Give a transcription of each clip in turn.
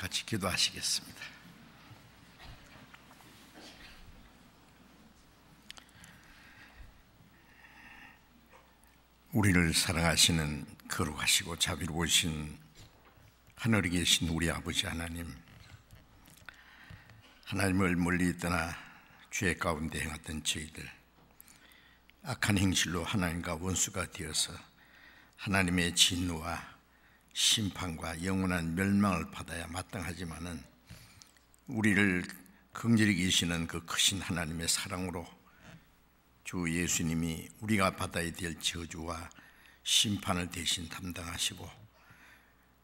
같이 기도하시겠습니다. 우리를 사랑하시는 거룩하시고 자비로우신 하늘에 계신 우리 아버지 하나님, 하나님을 멀리 떠나 죄 가운데 행했던 저희들, 악한 행실로 하나님과 원수가 되어서 하나님의 진노와 심판과 영원한 멸망을 받아야 마땅하지만은 우리를 긍휼히 계시는 그 크신 하나님의 사랑으로 주 예수님이 우리가 받아야 될 저주와 심판을 대신 담당하시고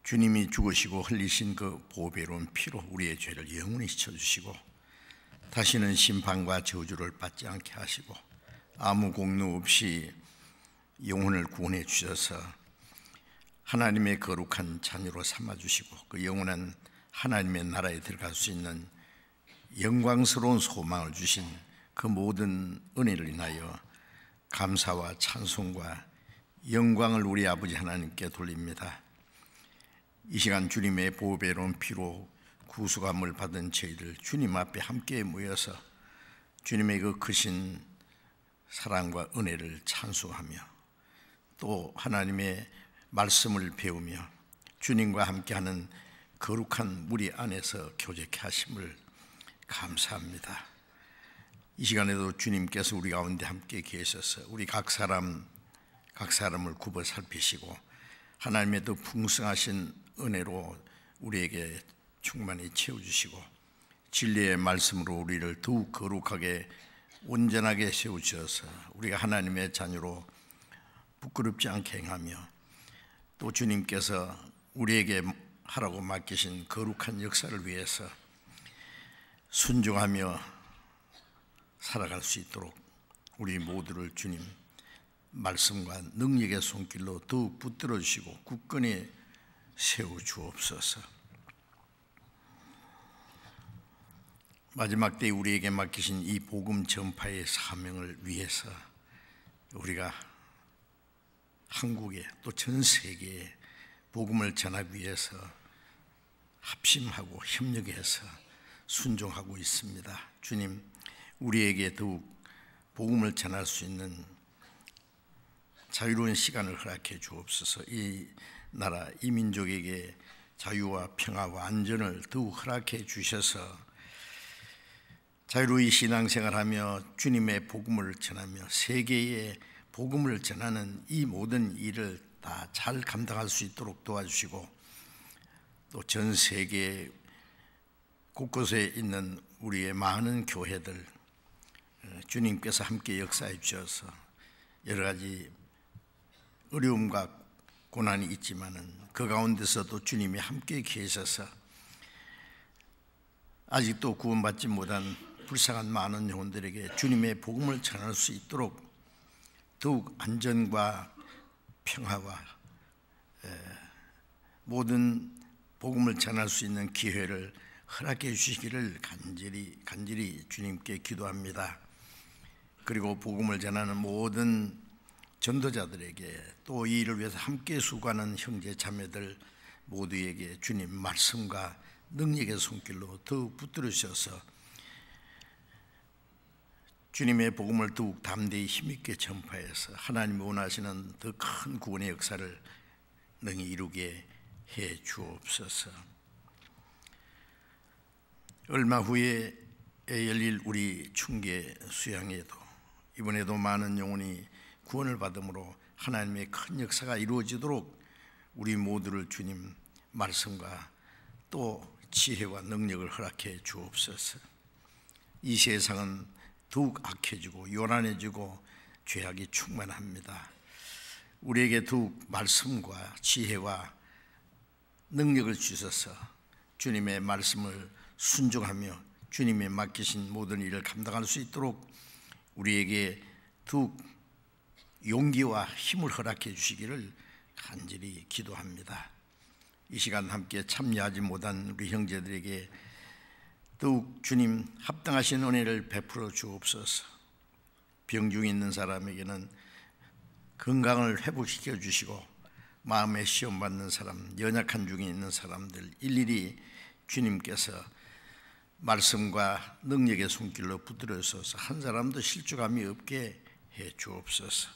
주님이 죽으시고 흘리신 그 보배로운 피로 우리의 죄를 영원히 씻어주시고 다시는 심판과 저주를 받지 않게 하시고 아무 공로 없이 영혼을 구원해 주셔서 하나님의 거룩한 자녀로 삼아주시고 그 영원한 하나님의 나라에 들어갈 수 있는 영광스러운 소망을 주신 그 모든 은혜를 인하여 감사와 찬송과 영광을 우리 아버지 하나님께 돌립니다. 이 시간 주님의 보배로운 피로 구속함을 받은 저희들 주님 앞에 함께 모여서 주님의 그 크신 사랑과 은혜를 찬송하며 또 하나님의 말씀을 배우며 주님과 함께하는 거룩한 무리 안에서 교제케 하심을 감사합니다. 이 시간에도 주님께서 우리 가운데 함께 계셔서 우리 각 사람을 굽어 살피시고 하나님의 더 풍성하신 은혜로 우리에게 충만히 채워주시고 진리의 말씀으로 우리를 더욱 거룩하게 온전하게 세우셔서 우리가 하나님의 자녀로 부끄럽지 않게 행하며 또 주님께서 우리에게 하라고 맡기신 거룩한 역사를 위해서 순종하며 살아갈 수 있도록 우리 모두를 주님 말씀과 능력의 손길로 더욱 붙들어 주시고 굳건히 세워 주옵소서. 마지막 때에 우리에게 맡기신 이 복음 전파의 사명을 위해서 우리가 한국에 또 전 세계에 복음을 전하기 위해서 합심하고 협력해서 순종하고 있습니다. 주님, 우리에게 더욱 복음을 전할 수 있는 자유로운 시간을 허락해 주옵소서. 이 나라, 이 민족에게 자유와 평화와 안전을 더욱 허락해 주셔서 자유로이 신앙생활하며 주님의 복음을 전하며 세계에 복음을 전하는 이 모든 일을 다 잘 감당할 수 있도록 도와주시고 또 전 세계 곳곳에 있는 우리의 많은 교회들 주님께서 함께 역사해 주셔서 여러 가지 어려움과 고난이 있지만은 그 가운데서도 주님이 함께 계셔서 아직도 구원받지 못한 불쌍한 많은 영혼들에게 주님의 복음을 전할 수 있도록 더욱 안전과 평화와 모든 복음을 전할 수 있는 기회를 허락해 주시기를 간절히 주님께 기도합니다. 그리고 복음을 전하는 모든 전도자들에게 또 이 일을 위해서 함께 수고하는 형제 자매들 모두에게 주님 말씀과 능력의 손길로 더욱 붙들어 주셔서 주님의 복음을 더욱 담대히 힘있게 전파해서 하나님이 원하시는 더 큰 구원의 역사를 능히 이루게 해 주옵소서. 얼마 후에 열릴 우리 충계 수양에도 이번에도 많은 영혼이 구원을 받음으로 하나님의 큰 역사가 이루어지도록 우리 모두를 주님 말씀과 또 지혜와 능력을 허락해 주옵소서. 이 세상은 더욱 악해지고 요란해지고 죄악이 충만합니다. 우리에게 더욱 말씀과 지혜와 능력을 주셔서 주님의 말씀을 순종하며 주님의 맡기신 모든 일을 감당할 수 있도록 우리에게 더욱 용기와 힘을 허락해 주시기를 간절히 기도합니다. 이 시간 함께 참여하지 못한 우리 형제들에게 더욱 주님 합당하신 은혜를 베풀어 주옵소서. 병중에 있는 사람에게는 건강을 회복시켜 주시고 마음에 시험받는 사람, 연약한 중에 있는 사람들 일일이 주님께서 말씀과 능력의 손길로 붙들어서서 한 사람도 실족함이 없게 해 주옵소서.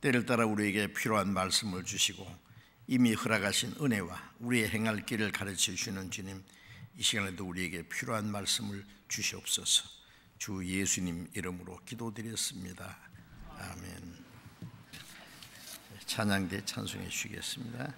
때를 따라 우리에게 필요한 말씀을 주시고 이미 허락하신 은혜와 우리의 행할 길을 가르쳐 주시는 주님, 이 시간에도 우리에게 필요한 말씀을 주시옵소서. 주 예수님 이름으로 기도드렸습니다. 아멘. 찬양대 찬송해 주시겠습니다.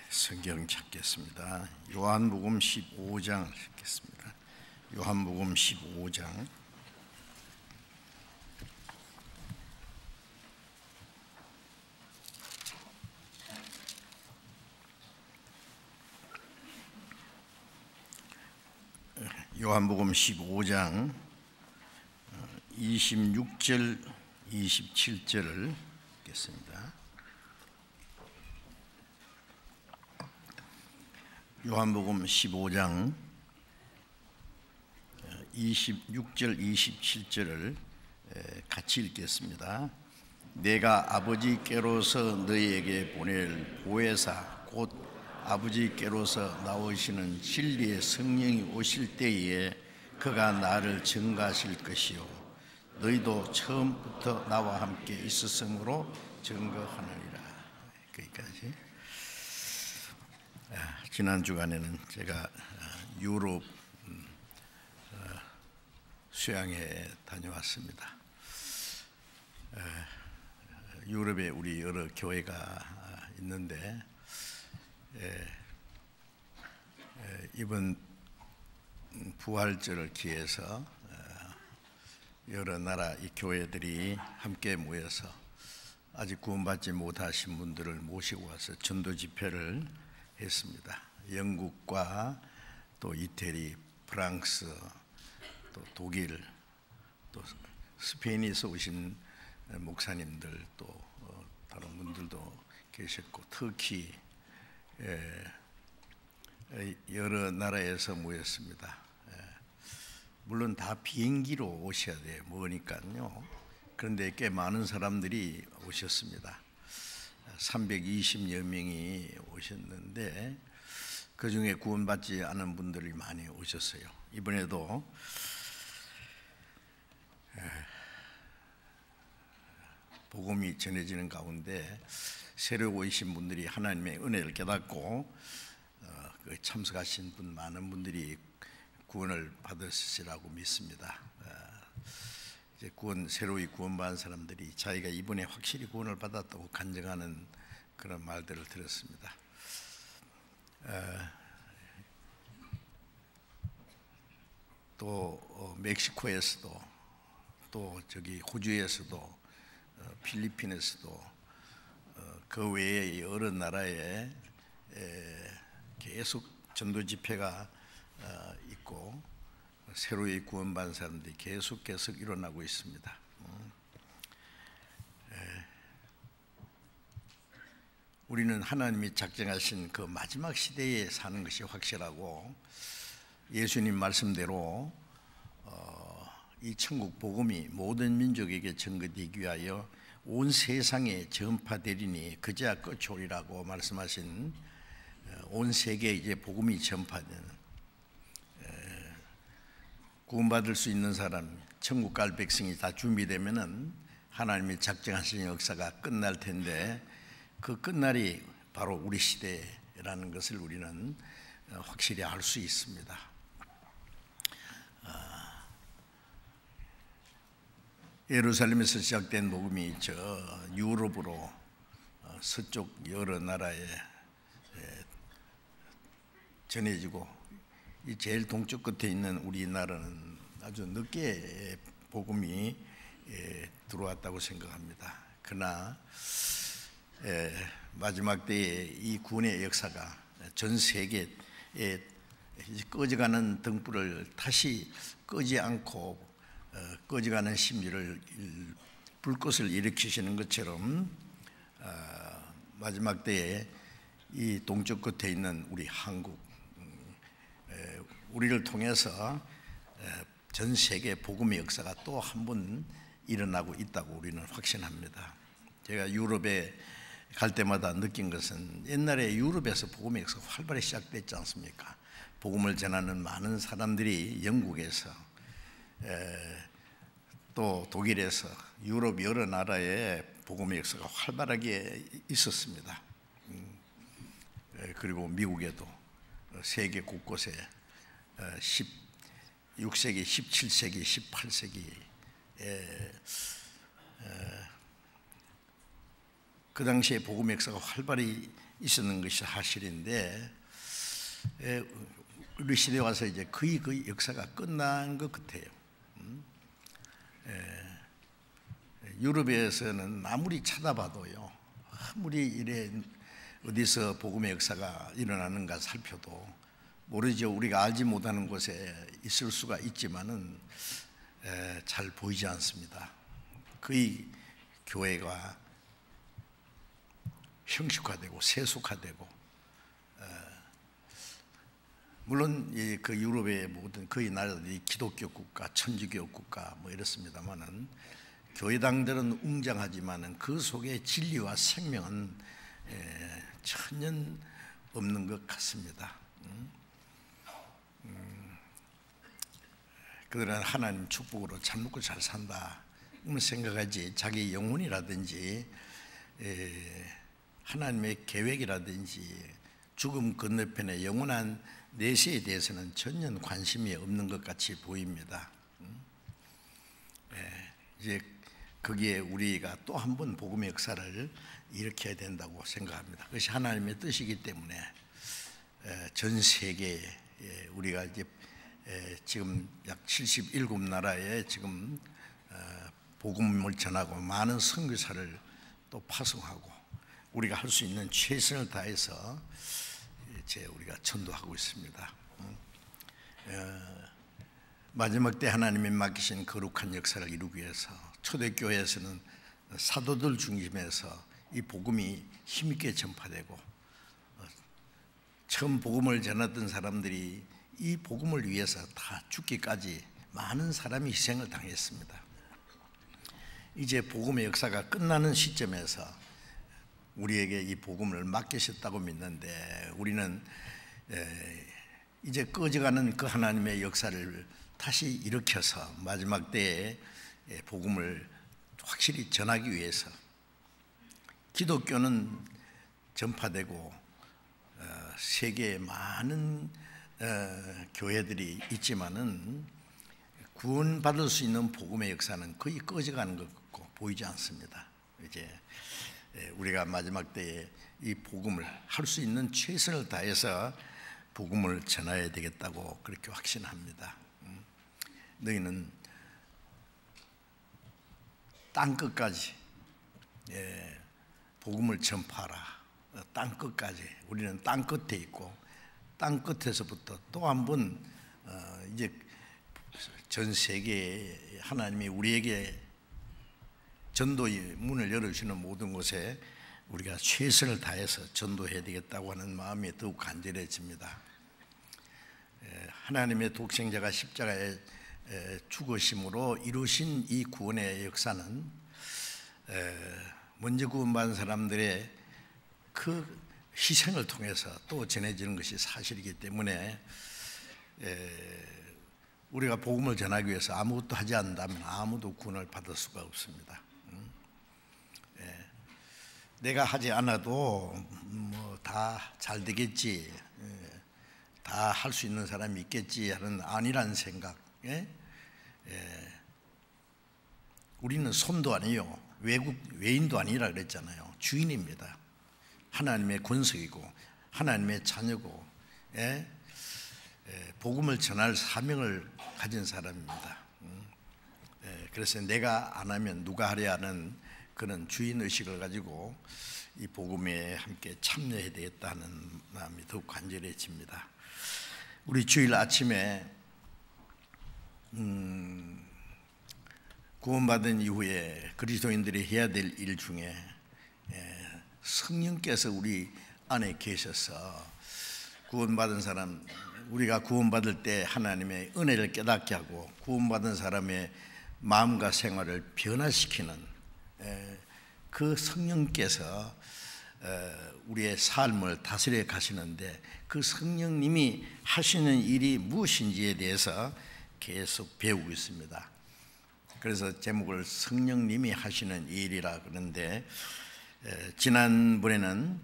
성경 찾겠습니다. 요한복음 15장 찾겠습니다. 요한복음 15장 요한복음 15장 26절 27절을 읽겠습니다. 요한복음 15장 26절 27절을 같이 읽겠습니다. 내가 아버지께로서 너희에게 보낼 보혜사 곧 아버지께로서 나오시는 진리의 성령이 오실 때에 그가 나를 증거하실 것이요 너희도 처음부터 나와 함께 있었으므로 증거하느니라. 거기까지. 지난 주간에는 제가 유럽 수양에 다녀왔습니다. 유럽에 우리 여러 교회가 있는데 이번 부활절을 기해서 여러 나라 이 교회들이 함께 모여서 아직 구원받지 못하신 분들을 모시고 와서 전도 집회를 했습니다. 영국과 또 이태리, 프랑스, 또 독일, 또 스페인에서 오신 목사님들, 또 다른 분들도 계셨고, 터키, 여러 나라에서 모였습니다. 물론 다 비행기로 오셔야 돼요. 뭐니까요. 그런데 꽤 많은 사람들이 오셨습니다. 320여 명이 오셨는데 그 중에 구원받지 않은 분들이 많이 오셨어요. 이번에도 복음이 전해지는 가운데 새로 오신 분들이 하나님의 은혜를 깨닫고 참석하신 분 많은 분들이 구원을 받으시라고 믿습니다. 이제 새로이 구원받은 사람들이 자기가 이번에 확실히 구원을 받았다고 간증하는 그런 말들을 들었습니다. 또 멕시코에서도, 또 저기 호주에서도, 필리핀에서도, 그 외에 여러 나라에 계속 전도 집회가 있고 새로이 구원받은 사람들이 계속 일어나고 있습니다. 우리는 하나님이 작정하신 그 마지막 시대에 사는 것이 확실하고, 예수님 말씀대로 이 천국 복음이 모든 민족에게 전거되기 위하여 온 세상에 전파되리니 그제야 끝이 오리라고 말씀하신, 온 세계에 이제 복음이 전파되는, 구원받을 수 있는 사람, 천국 갈 백성이 다 준비되면은 하나님이 작정하신 역사가 끝날 텐데, 그 끝날이 바로 우리 시대라는 것을 우리는 확실히 알 수 있습니다. 예루살렘에서 시작된 복음이 저 유럽으로 서쪽 여러 나라에 전해지고, 이 제일 동쪽 끝에 있는 우리나라는 아주 늦게 복음이 들어왔다고 생각합니다. 그러나 마지막 때에 이 구원의 역사가 전 세계에 꺼져가는 등불을 다시 끄지 않고 꺼져가는 심리를, 불꽃을 일으키시는 것처럼 마지막 때에 이 동쪽 끝에 있는 우리 한국, 우리를 통해서 전 세계 복음의 역사가 또 한 번 일어나고 있다고 우리는 확신합니다. 제가 유럽에 갈 때마다 느낀 것은, 옛날에 유럽에서 복음의 역사가 활발히 시작됐지 않습니까? 복음을 전하는 많은 사람들이 영국에서, 또 독일에서, 유럽 여러 나라에 복음의 역사가 활발하게 있었습니다. 그리고 미국에도, 세계 곳곳에 16세기, 17세기, 18세기에 그 당시에 복음의 역사가 활발히 있었는 것이 사실인데, 우리 시대에 와서 이제 거의 역사가 끝난 것 같아요. 유럽에서는 아무리 찾아봐도요, 아무리 이래 어디서 복음의 역사가 일어나는가 살펴도 모르죠. 우리가 알지 못하는 곳에 있을 수가 있지만은 잘 보이지 않습니다. 거의 교회가 형식화되고 세속화되고, 물론 그 유럽의 모든 거의 나라들이 기독교 국가, 천주교 국가 뭐 이렇습니다만은, 교회당들은 웅장하지만은 그 속에 진리와 생명은 전혀 없는 것 같습니다. 그들은 하나님 축복으로 잘 먹고 잘 산다 생각하지, 자기 영혼이라든지 하나님의 계획이라든지 죽음 건너편의 영원한 내세에 대해서는 전혀 관심이 없는 것 같이 보입니다. 이제 거기에 우리가 또 한 번 복음의 역사를 일으켜야 된다고 생각합니다. 그것이 하나님의 뜻이기 때문에 전 세계에 우리가 이제 지금 약 77나라에 지금 복음을 전하고 많은 선교사를 또 파송하고 우리가 할 수 있는 최선을 다해서 이제 우리가 전도하고 있습니다. 마지막 때 하나님이 맡기신 거룩한 역사를 이루기 위해서 초대교회에서는 사도들 중심에서 이 복음이 힘있게 전파되고 처음 복음을 전했던 사람들이 이 복음을 위해서 다 죽기까지 많은 사람이 희생을 당했습니다. 이제 복음의 역사가 끝나는 시점에서 우리에게 이 복음을 맡기셨다고 믿는데 우리는 이제 꺼져가는 그 하나님의 역사를 다시 일으켜서 마지막 때에 복음을 확실히 전하기 위해서 기독교는 전파되고 세계에 많은 교회들이 있지만은 구원받을 수 있는 복음의 역사는 거의 꺼져가는 것 같고 보이지 않습니다. 이제 우리가 마지막 때에 이 복음을 할 수 있는 최선을 다해서 복음을 전해야 되겠다고 그렇게 확신합니다. 너희는 땅끝까지 복음을 전파하라. 땅끝까지. 우리는 땅끝에 있고 땅끝에서부터 또 한 번 이제 전 세계에 하나님이 우리에게 전도의 문을 열어주시는 모든 곳에 우리가 최선을 다해서 전도해야 되겠다고 하는 마음이 더욱 간절해집니다. 하나님의 독생자가 십자가에 죽으심으로 이루신 이 구원의 역사는 먼저 구원받은 사람들의 그 희생을 통해서 또 전해지는 것이 사실이기 때문에 우리가 복음을 전하기 위해서 아무것도 하지 않는다면 아무도 구원을 받을 수가 없습니다. 내가 하지 않아도 뭐 다 잘 되겠지, 다 할 수 있는 사람이 있겠지 하는 아니란 생각. 우리는 손도 아니요 외인도 아니라 그랬잖아요. 주인입니다. 하나님의 권속이고 하나님의 자녀고 복음을 전할 사명을 가진 사람입니다. 그래서 내가 안 하면 누가 하려 하는 그런 주인의식을 가지고 이 복음에 함께 참여해야 되겠다는 마음이 더욱 간절해집니다. 우리 주일 아침에 구원받은 이후에 그리스도인들이 해야 될 일 중에 성령께서 우리 안에 계셔서 구원받은 사람, 우리가 구원받을 때 하나님의 은혜를 깨닫게 하고 구원받은 사람의 마음과 생활을 변화시키는 그 성령께서 우리의 삶을 다스려 가시는데 그 성령님이 하시는 일이 무엇인지에 대해서 계속 배우고 있습니다. 그래서 제목을 성령님이 하시는 일이라 그러는데 지난번에는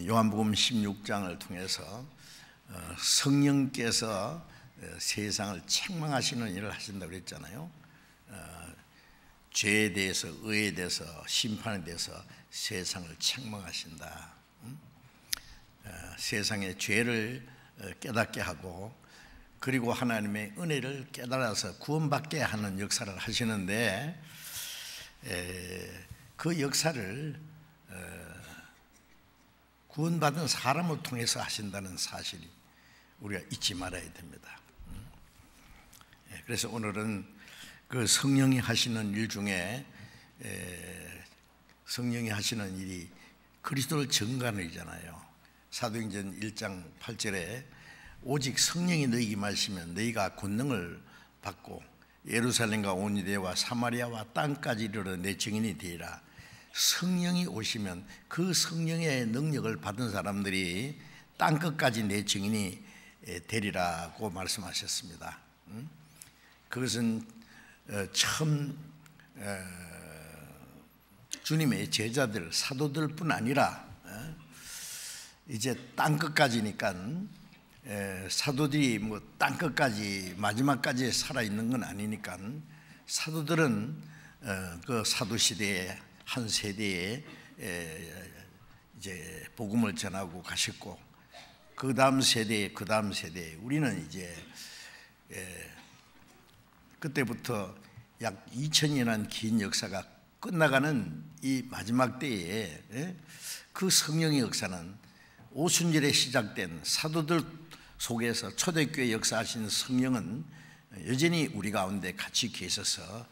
요한복음 16장을 통해서 성령께서 세상을 책망하시는 일을 하신다고 그랬잖아요. 죄에 대해서, 의에 대해서, 심판에 대해서 세상을 책망하신다. 세상의 죄를 깨닫게 하고 그리고 하나님의 은혜를 깨달아서 구원받게 하는 역사를 하시는데 그 역사를 구원받은 사람을 통해서 하신다는 사실이 우리가 잊지 말아야 됩니다. 그래서 오늘은 그 성령이 하시는 일 중에 성령이 하시는 일이 그리스도를 증거하는 일이잖아요. 사도행전 1장 8절에 오직 성령이 너희에게 임하시면 너희가 권능을 받고 예루살렘과 온 유대와 사마리아와 땅까지 이르러 내 증인이 되리라. 성령이 오시면 그 성령의 능력을 받은 사람들이 땅끝까지 내 증인이 되리라고 말씀하셨습니다. 그것은 처음 주님의 제자들, 사도들뿐 아니라 이제 땅끝까지니까 사도들이 뭐 땅끝까지 마지막까지 살아있는 건 아니니까 사도들은 그 사도 시대의 한 세대에 이제 복음을 전하고 가셨고 그 다음 세대 우리는 이제 그때부터 약 2000년한 긴 역사가 끝나가는 이 마지막 때에 그 성령의 역사는 오순절에 시작된 사도들 속에서 초대교회 역사하신 성령은 여전히 우리 가운데 같이 계셔서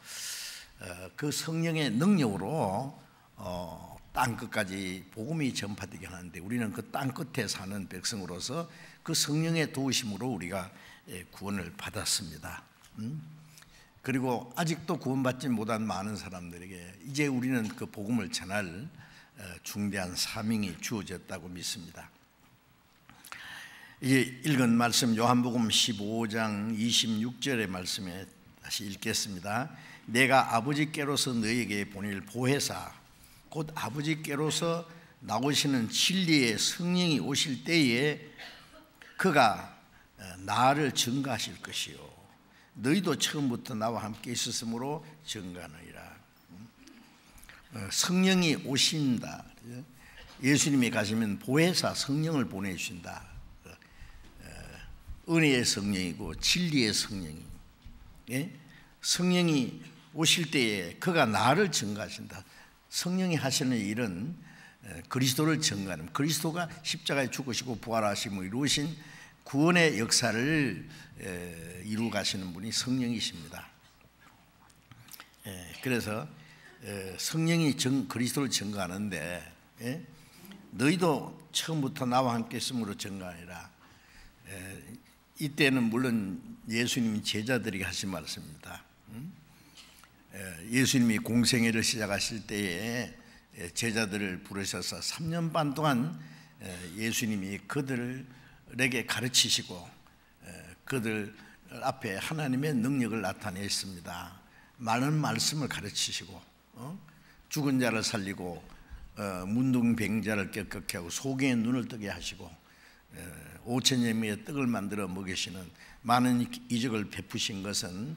그 성령의 능력으로 땅끝까지 복음이 전파되게 하는데, 우리는 그 땅끝에 사는 백성으로서 그 성령의 도우심으로 우리가 구원을 받았습니다. 그리고 아직도 구원받지 못한 많은 사람들에게 이제 우리는 그 복음을 전할 중대한 사명이 주어졌다고 믿습니다. 이제 읽은 말씀 요한복음 15장 26절의 말씀에 다시 읽겠습니다. 내가 아버지께로서 너희에게 보낼 보혜사 곧 아버지께로서 나오시는 진리의 성령이 오실 때에 그가 나를 증거하실 것이요 너희도 처음부터 나와 함께 있었으므로 증거하느니라. 성령이 오신다. 예수님이 가시면 보혜사 성령을 보내주신다. 은혜의 성령이고 진리의 성령이, 성령이 오실 때에 그가 나를 증거하신다. 성령이 하시는 일은 그리스도를 증거하는, 그리스도가 십자가에 죽으시고 부활하심을 이루신 구원의 역사를 이루 가시는 분이 성령이십니다. 그래서 성령이 그리스도를 증거하는데, 너희도 처음부터 나와 함께 있음으로 증거하니라. 이때는 물론 예수님이 제자들에게 하신 말씀입니다. 예수님이 공생애를 시작하실 때에 제자들을 부르셔서 3년 반 동안 예수님이 그들에게 가르치시고 그들 앞에 하나님의 능력을 나타냈습니다. 많은 말씀을 가르치시고 죽은 자를 살리고 문둥병자를 깨끗게 하고 소경의 눈을 뜨게 하시고 5,000여 명의 떡을 만들어 먹이시는 많은 이적을 베푸신 것은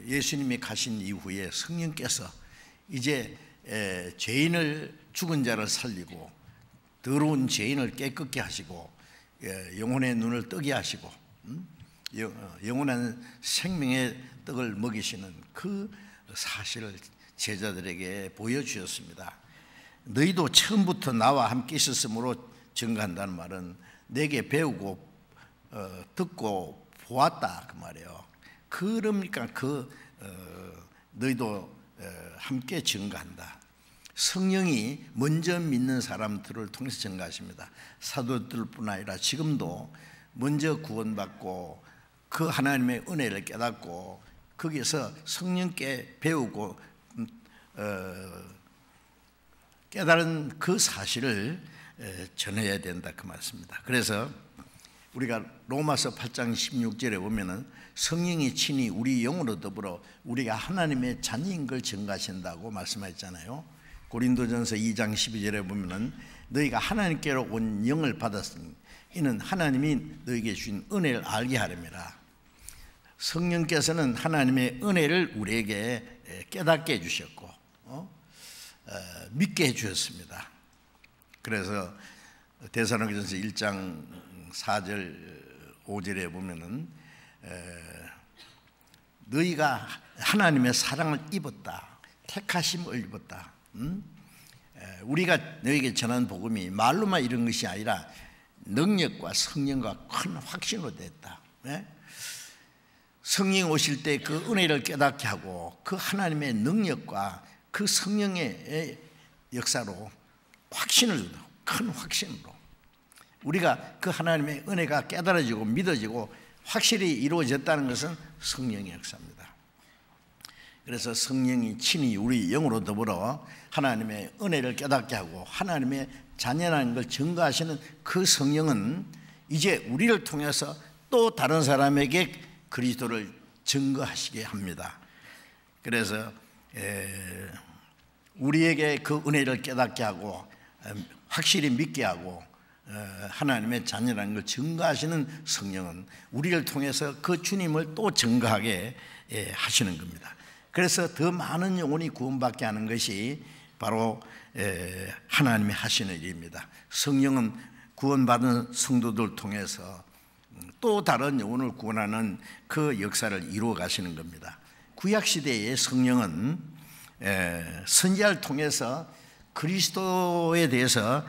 예수님이 가신 이후에 성령께서 이제 죄인을, 죽은 자를 살리고 더러운 죄인을 깨끗게 하시고 영혼의 눈을 뜨게 하시고 영원한 생명의 떡을 먹이시는 그 사실을 제자들에게 보여주셨습니다. 너희도 처음부터 나와 함께 있었으므로 증거한다는 말은 내게 배우고 듣고 보았다 그 말이에요. 그러니까 너희도 함께 증거한다. 성령이 먼저 믿는 사람들을 통해서 증거하십니다. 사도들뿐 아니라 지금도 먼저 구원받고 그 하나님의 은혜를 깨닫고 거기서 성령께 배우고 깨달은 그 사실을 전해야 된다 그 말씀입니다. 그래서 우리가 로마서 8장 16절에 보면은 성령이 친히 우리 영으로 더불어 우리가 하나님의 자녀인 걸 증거하신다고 말씀하셨잖아요. 고린도전서 2장 12절에 보면은 너희가 하나님께로 온 영을 받았으니 이는 하나님이 너희에게 주신 은혜를 알게 하려니라. 성령께서는 하나님의 은혜를 우리에게 깨닫게 해주셨고 믿게 해주셨습니다. 그래서 데살로니가전서 1장 4절 5절에 보면은 너희가 하나님의 사랑을 입었다, 택하심을 입었다. 우리가 너희에게 전한 복음이 말로만 이런 것이 아니라 능력과 성령과 큰 확신으로 됐다. 성령이 오실 때 그 은혜를 깨닫게 하고 그 하나님의 능력과 그 성령의 역사로 확신을, 큰 확신으로 우리가 그 하나님의 은혜가 깨달아지고 믿어지고 확실히 이루어졌다는 것은 성령의 역사입니다. 그래서 성령이 친히 우리 영으로 더불어 하나님의 은혜를 깨닫게 하고 하나님의 자녀라는 걸 증거하시는 그 성령은 이제 우리를 통해서 또 다른 사람에게 그리스도를 증거하시게 합니다. 그래서 우리에게 그 은혜를 깨닫게 하고 확실히 믿게 하고 하나님의 자녀라는 걸 증거하시는 성령은 우리를 통해서 그 주님을 또 증거하게 하시는 겁니다. 그래서 더 많은 영혼이 구원받게 하는 것이 바로 하나님이 하시는 일입니다. 성령은 구원받은 성도들 통해서 또 다른 영혼을 구원하는 그 역사를 이루어 가시는 겁니다. 구약시대의 성령은 선지자를 통해서 그리스도에 대해서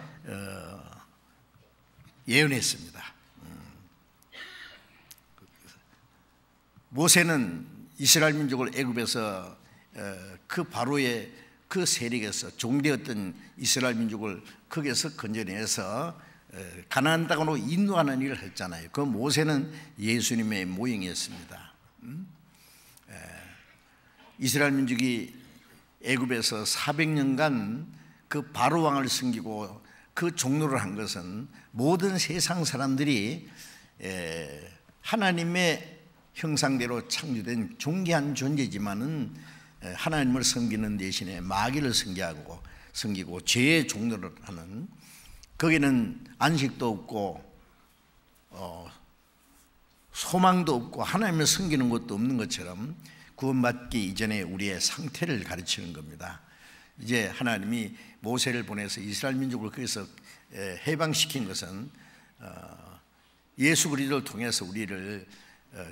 예언했습니다. 모세는 이스라엘 민족을 애굽에서 그 바로의 그 세력에서 종되었던 이스라엘 민족을 거기에서 건져내서 가나안 땅으로 인도하는 일을 했잖아요. 그 모세는 예수님의 모형이었습니다. 이스라엘 민족이 애굽에서 400년간 그 바로 왕을 섬기고 그 종로를 한 것은 모든 세상 사람들이 하나님의 형상대로 창조된 존귀한 존재지만은 하나님을 섬기는 대신에 마귀를 섬기고 죄의 종로를 하는, 거기는 안식도 없고 소망도 없고 하나님을 섬기는 것도 없는 것처럼 구원받기 이전에 우리의 상태를 가르치는 겁니다. 이제 하나님이 모세를 보내서 이스라엘 민족을 거기서 해방시킨 것은 예수 그리스도를 통해서 우리를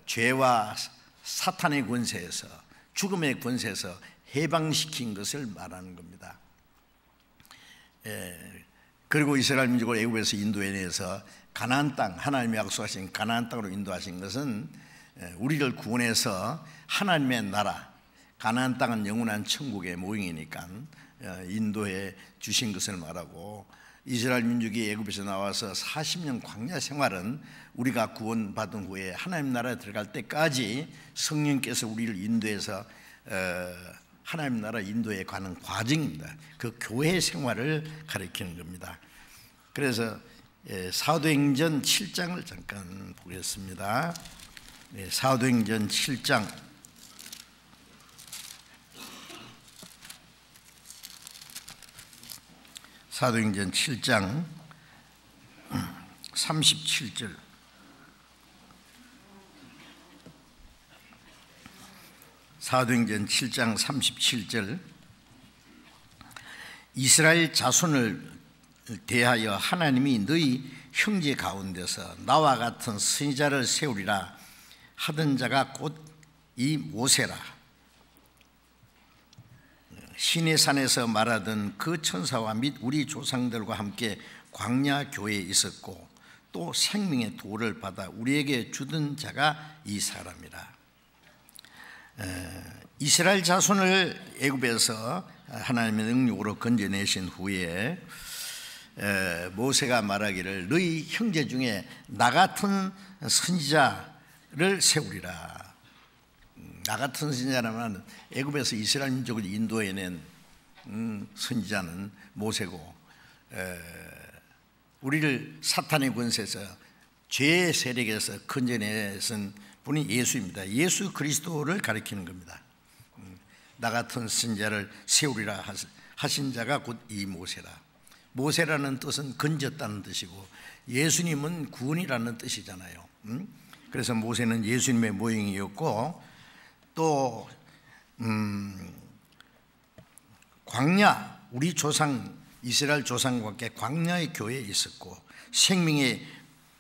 죄와 사탄의 권세에서, 죽음의 권세에서 해방시킨 것을 말하는 겁니다. 그리고 이스라엘 민족을 애굽에서 인도해내서 가나안 땅, 하나님이 약속하신 가나안 땅으로 인도하신 것은 우리를 구원해서 하나님의 나라, 가나안 땅은 영원한 천국의 모형이니까 인도해 주신 것을 말하고, 이스라엘 민족이 애굽에서 나와서 40년 광야 생활은 우리가 구원받은 후에 하나님 나라에 들어갈 때까지 성령께서 우리를 인도해서 하나님 나라 인도에 가는 과정입니다. 그 교회 생활을 가리키는 겁니다. 그래서 사도행전 7장을 잠깐 보겠습니다. 사도행전 7장 사도행전 7장 37절. 사도행전 7장 37절. 이스라엘 자손을 대하여 하나님이 너희 형제 가운데서 나와 같은 선지자를 세우리라 하던 자가 곧 이 모세라. 시내산에서 말하던 그 천사와 및 우리 조상들과 함께 광야 교회에 있었고 또 생명의 도를 받아 우리에게 주던 자가 이 사람이라. 이스라엘 자손을 애굽에서 하나님의 능력으로 건져내신 후에 모세가 말하기를 너희 형제 중에 나 같은 선지자를 세우리라. 나 같은 선지자라면 애굽에서 이스라엘 민족을 인도해낸 선지자는 모세고, 우리를 사탄의 권세에서 죄의 세력에서 건져내신 분이 예수입니다. 예수 그리스도를 가리키는 겁니다. 나 같은 선지자를 세우리라 하신 자가 곧 이 모세라. 모세라는 뜻은 건졌다는 뜻이고 예수님은 구원이라는 뜻이잖아요. 그래서 모세는 예수님의 모형이었고, 또 광야, 우리 조상 이스라엘 조상과 함께 광야의 교회에 있었고 생명의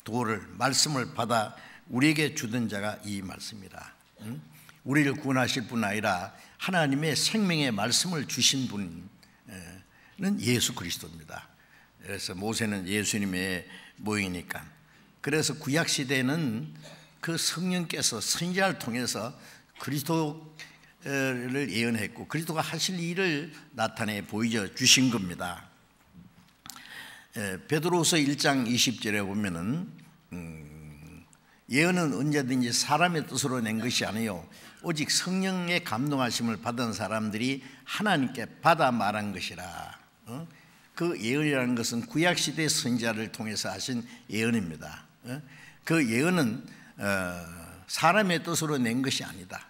도를, 말씀을 받아 우리에게 주던 자가 이 말씀이라. 우리를 구원하실 뿐 아니라 하나님의 생명의 말씀을 주신 분은 예수 그리스도입니다. 그래서 모세는 예수님의 모형이니까. 그래서 구약 시대는 그 성령께서 선지자를 통해서 그리스도를 예언했고 그리스도가 하실 일을 나타내 보여 주신 겁니다. 베드로후서 1장 20절에 보면은 예언은 언제든지 사람의 뜻으로 낸 것이 아니요 오직 성령의 감동하심을 받은 사람들이 하나님께 받아 말한 것이라. 그 예언이라는 것은 구약시대 선지자를 통해서 하신 예언입니다. 그 예언은 사람의 뜻으로 낸 것이 아니다.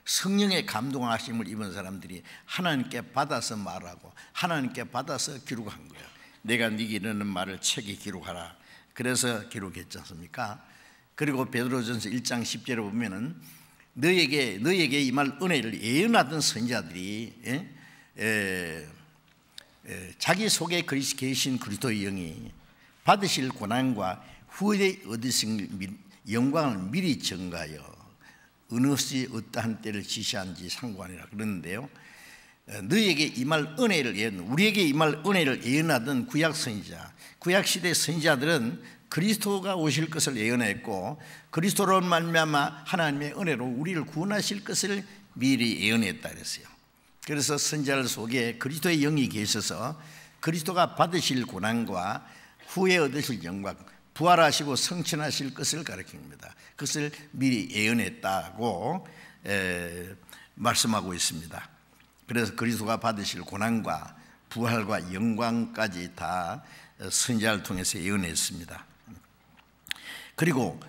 성령의 감동하심을 입은 사람들이 하나님께 받아서 말하고 하나님께 받아서 기록한 거예요. 내가 네게 이르는 말을 책에 기록하라. 그래서 기록했지 않습니까? 그리고 베드로전서 1장 10절에 보면은 너에게 임할 은혜를 예언하던 선지자들이 자기 속에 계신 그리스도의 영이 받으실 고난과 후에 얻으신 영광을 미리 증가하여 어느 시 어떠한 때를 지시한지 상관이라 그러는데요. 너희에게 임할 은혜를 우리에게 임할 은혜를 예언하던 구약 선지자, 구약 시대 선지자들은 그리스도가 오실 것을 예언했고 그리스도로 말미암아 하나님의 은혜로 우리를 구원하실 것을 미리 예언했다 그랬어요. 그래서 선지자들 속에 그리스도의 영이 계셔서 그리스도가 받으실 고난과 후에 얻으실 영광, 부활하시고 성천하실 것을 가리킵니다. 그것을 미리 예언했다고 말씀하고 있습니다. 그래서 그리스도가 받으실 고난과 부활과 영광까지 다 선지자를 통해서 예언했습니다. 그리고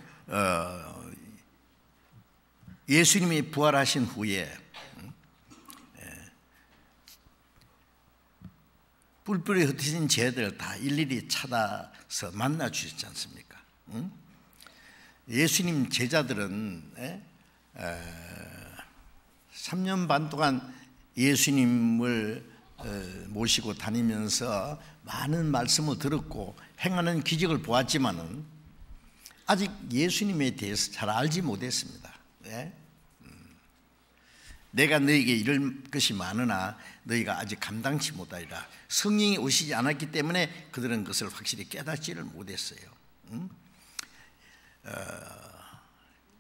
예수님이 부활하신 후에 뿔뿔이 흩어진 죄들을 다 일일이 찾아서 만나 주셨지 않습니까? 예수님 제자들은 3년 반 동안 예수님을 모시고 다니면서 많은 말씀을 들었고 행하는 기적을 보았지만은 아직 예수님에 대해서 잘 알지 못했습니다. 내가 너희에게 이럴 것이 많으나 너희가 아직 감당치 못하리라. 성령이 오시지 않았기 때문에 그들은 그것을 확실히 깨닫지를 못했어요.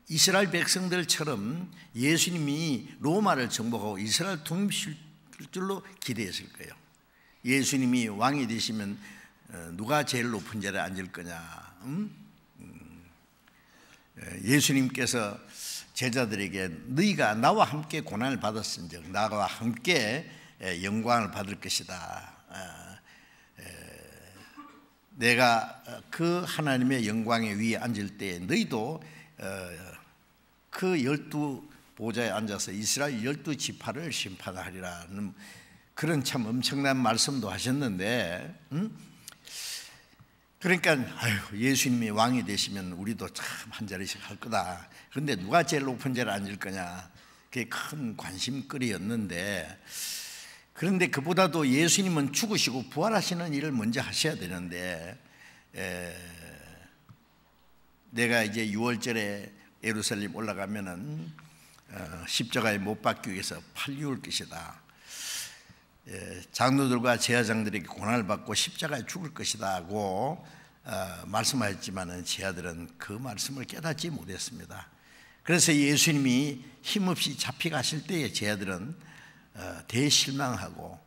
이스라엘 백성들처럼 예수님이 로마를 정복하고 이스라엘 통일실 줄로 기대했을 거예요. 예수님이 왕이 되시면 누가 제일 높은 자리에 앉을 거냐. 예수님께서 제자들에게 너희가 나와 함께 고난을 받았은즉 나와 함께 영광을 받을 것이다. 내가 그 하나님의 영광의 위에 앉을 때 너희도 그 12 보좌에 앉아서 이스라엘 12지파를 심판하리라는 그런 참 엄청난 말씀도 하셨는데, 그러니까 예수님이 왕이 되시면 우리도 참 한 자리씩 할 거다. 그런데 누가 제일 높은 자리에 앉을 거냐, 그게 큰 관심거리였는데, 그런데 그보다도 예수님은 죽으시고 부활하시는 일을 먼저 하셔야 되는데, 내가 이제 6월절에 예루살렘 올라가면은 십자가에 못 박기 위해서 팔 죽을 것이다. 장로들과 제사장들에게 고난을 받고 십자가에 죽을 것이다고 말씀하셨지만은 제자들은 그 말씀을 깨닫지 못했습니다. 그래서 예수님이 힘없이 잡혀가실 때에 제자들은 대실망하고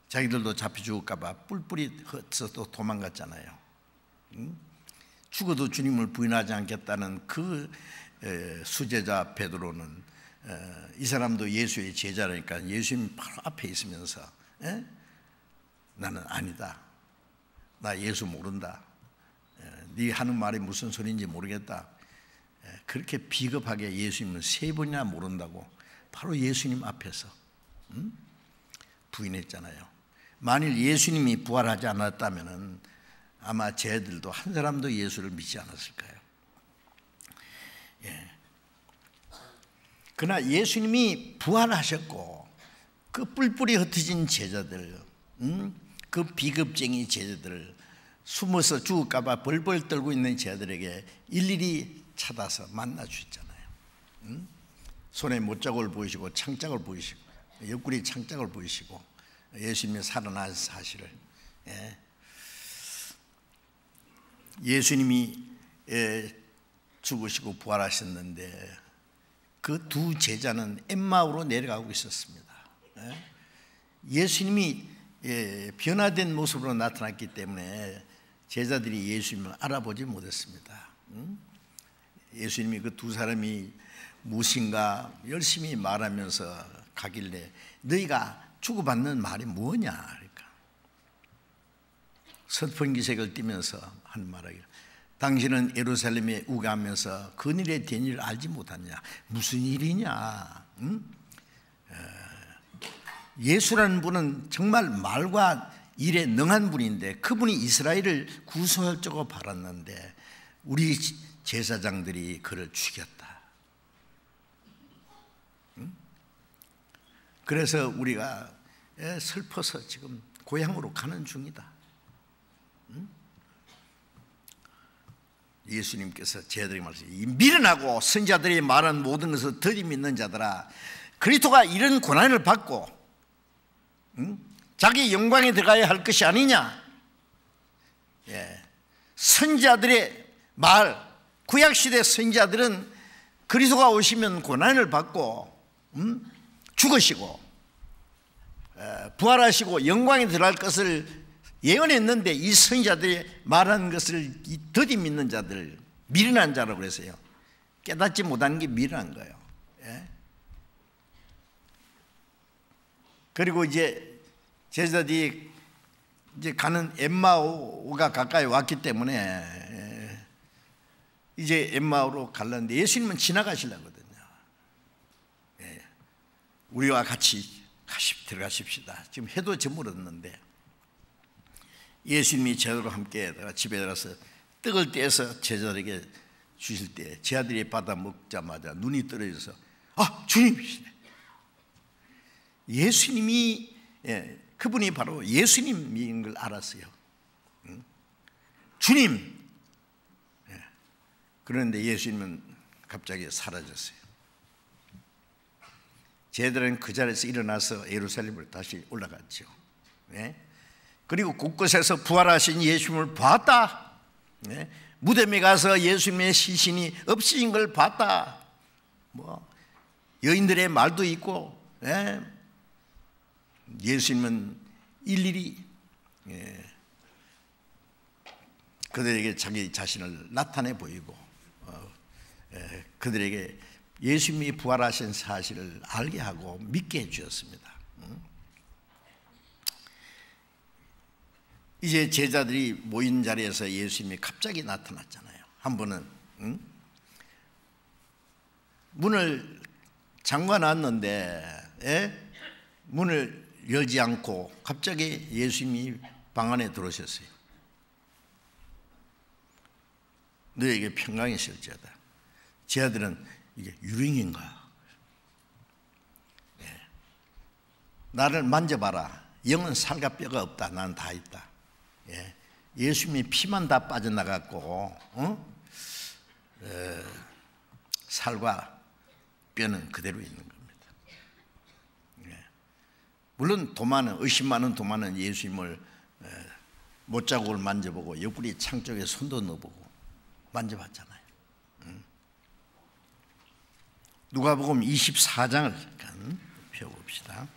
자기들도 잡혀 죽을까 봐 뿔뿔이 흩어서 도망갔잖아요. 죽어도 주님을 부인하지 않겠다는 그 수제자 베드로는 이 사람도 예수의 제자라니까 예수님 바로 앞에 있으면서 나는 아니다, 나 예수 모른다, 네 하는 말이 무슨 소리인지 모르겠다, 그렇게 비겁하게 예수님을 3번이나 모른다고 바로 예수님 앞에서 부인했잖아요. 만일 예수님이 부활하지 않았다면 아마 쟤들도 한 사람도 예수를 믿지 않았을 거예요. 그러나 예수님이 부활하셨고 그 뿔뿔이 흩어진 제자들, 그 비겁쟁이 제자들, 숨어서 죽을까 봐 벌벌 떨고 있는 제자들에게 일일이 찾아서 만나 주셨잖아요. 손에 못자국을 보이시고 창자국을 보이시고 옆구리 창자국을 보이시고 예수님이 살아나신 사실을, 예수님이 죽으시고 부활하셨는데 그 두 제자는 엠마오로 내려가고 있었습니다. 예수님이 변화된 모습으로 나타났기 때문에 제자들이 예수님을 알아보지 못했습니다. 예수님이 그 두 사람이 무엇인가 열심히 말하면서 가길래 너희가 주고받는 말이 뭐냐, 그러니까 서편기색을 띠면서 한 말하기를 당신은 예루살렘에 우가하면서 근일에 된 일을 알지 못하냐, 무슨 일이냐. 예수라는 분은 정말 말과 일에 능한 분인데 그분이 이스라엘을 구속하려고 바랐는데 우리 제사장들이 그를 죽였다. 그래서 우리가 슬퍼서 지금 고향으로 가는 중이다. 예수님께서 제자들에게 말씀하시니 미련하고 선지자들이 말한 모든 것을 들이 믿는 자들아, 그리스도가 이런 고난을 받고 자기 영광에 들어가야 할 것이 아니냐. 선지자들의 말, 구약시대 선지자들은 그리스도가 오시면 고난을 받고 죽으시고 부활하시고 영광에 들어갈 것을 예언했는데, 이 선지자들이 말하는 것을 더디 믿는 자들, 미련한 자라고 그랬어요. 깨닫지 못하는 게 미련한 거예요. 그리고 이제 제자들이 이제 가는 엠마오가 가까이 왔기 때문에 이제 엠마오로 가려는데 예수님은 지나가시려거든요. 우리와 같이 들어가십시다. 지금 해도 저물었는데 예수님이 제자들과 함께 집에 들어가서 떡을 떼서 제자들에게 주실 때 제자들이 받아 먹자마자 눈이 떨어져서 아, 주님이시네. 예수님이, 그분이 바로 예수님인 걸 알았어요. 주님. 그런데 예수님은 갑자기 사라졌어요. 제자들은 그 자리에서 일어나서 예루살렘으로 다시 올라갔죠. 그리고 곳곳에서 부활하신 예수님을 봤다. 무덤에 가서 예수님의 시신이 없어진 걸 봤다. 뭐 여인들의 말도 있고, 예수님은 일일이 그들에게 자기 자신을 나타내 보이고 그들에게 예수님이 부활하신 사실을 알게 하고 믿게 해주셨습니다. 이제 제자들이 모인 자리에서 예수님이 갑자기 나타났잖아요. 한 번은 문을 잠가놨는데 문을 열지 않고 갑자기 예수님이 방 안에 들어오셨어요. 너에게 평강이 있을지어다. 제자들은 이게 유령인가? 나를 만져봐라. 영은 살과 뼈가 없다. 난 다 있다. 예수님이 피만 다 빠져나갔고 살과 뼈는 그대로 있는 겁니다. 물론 도마는, 의심 많은 도마는 예수님을 못자국을 만져보고 옆구리 창 쪽에 손도 넣어보고 만져봤잖아요. 누가복음 24장을 잠깐 펴봅시다.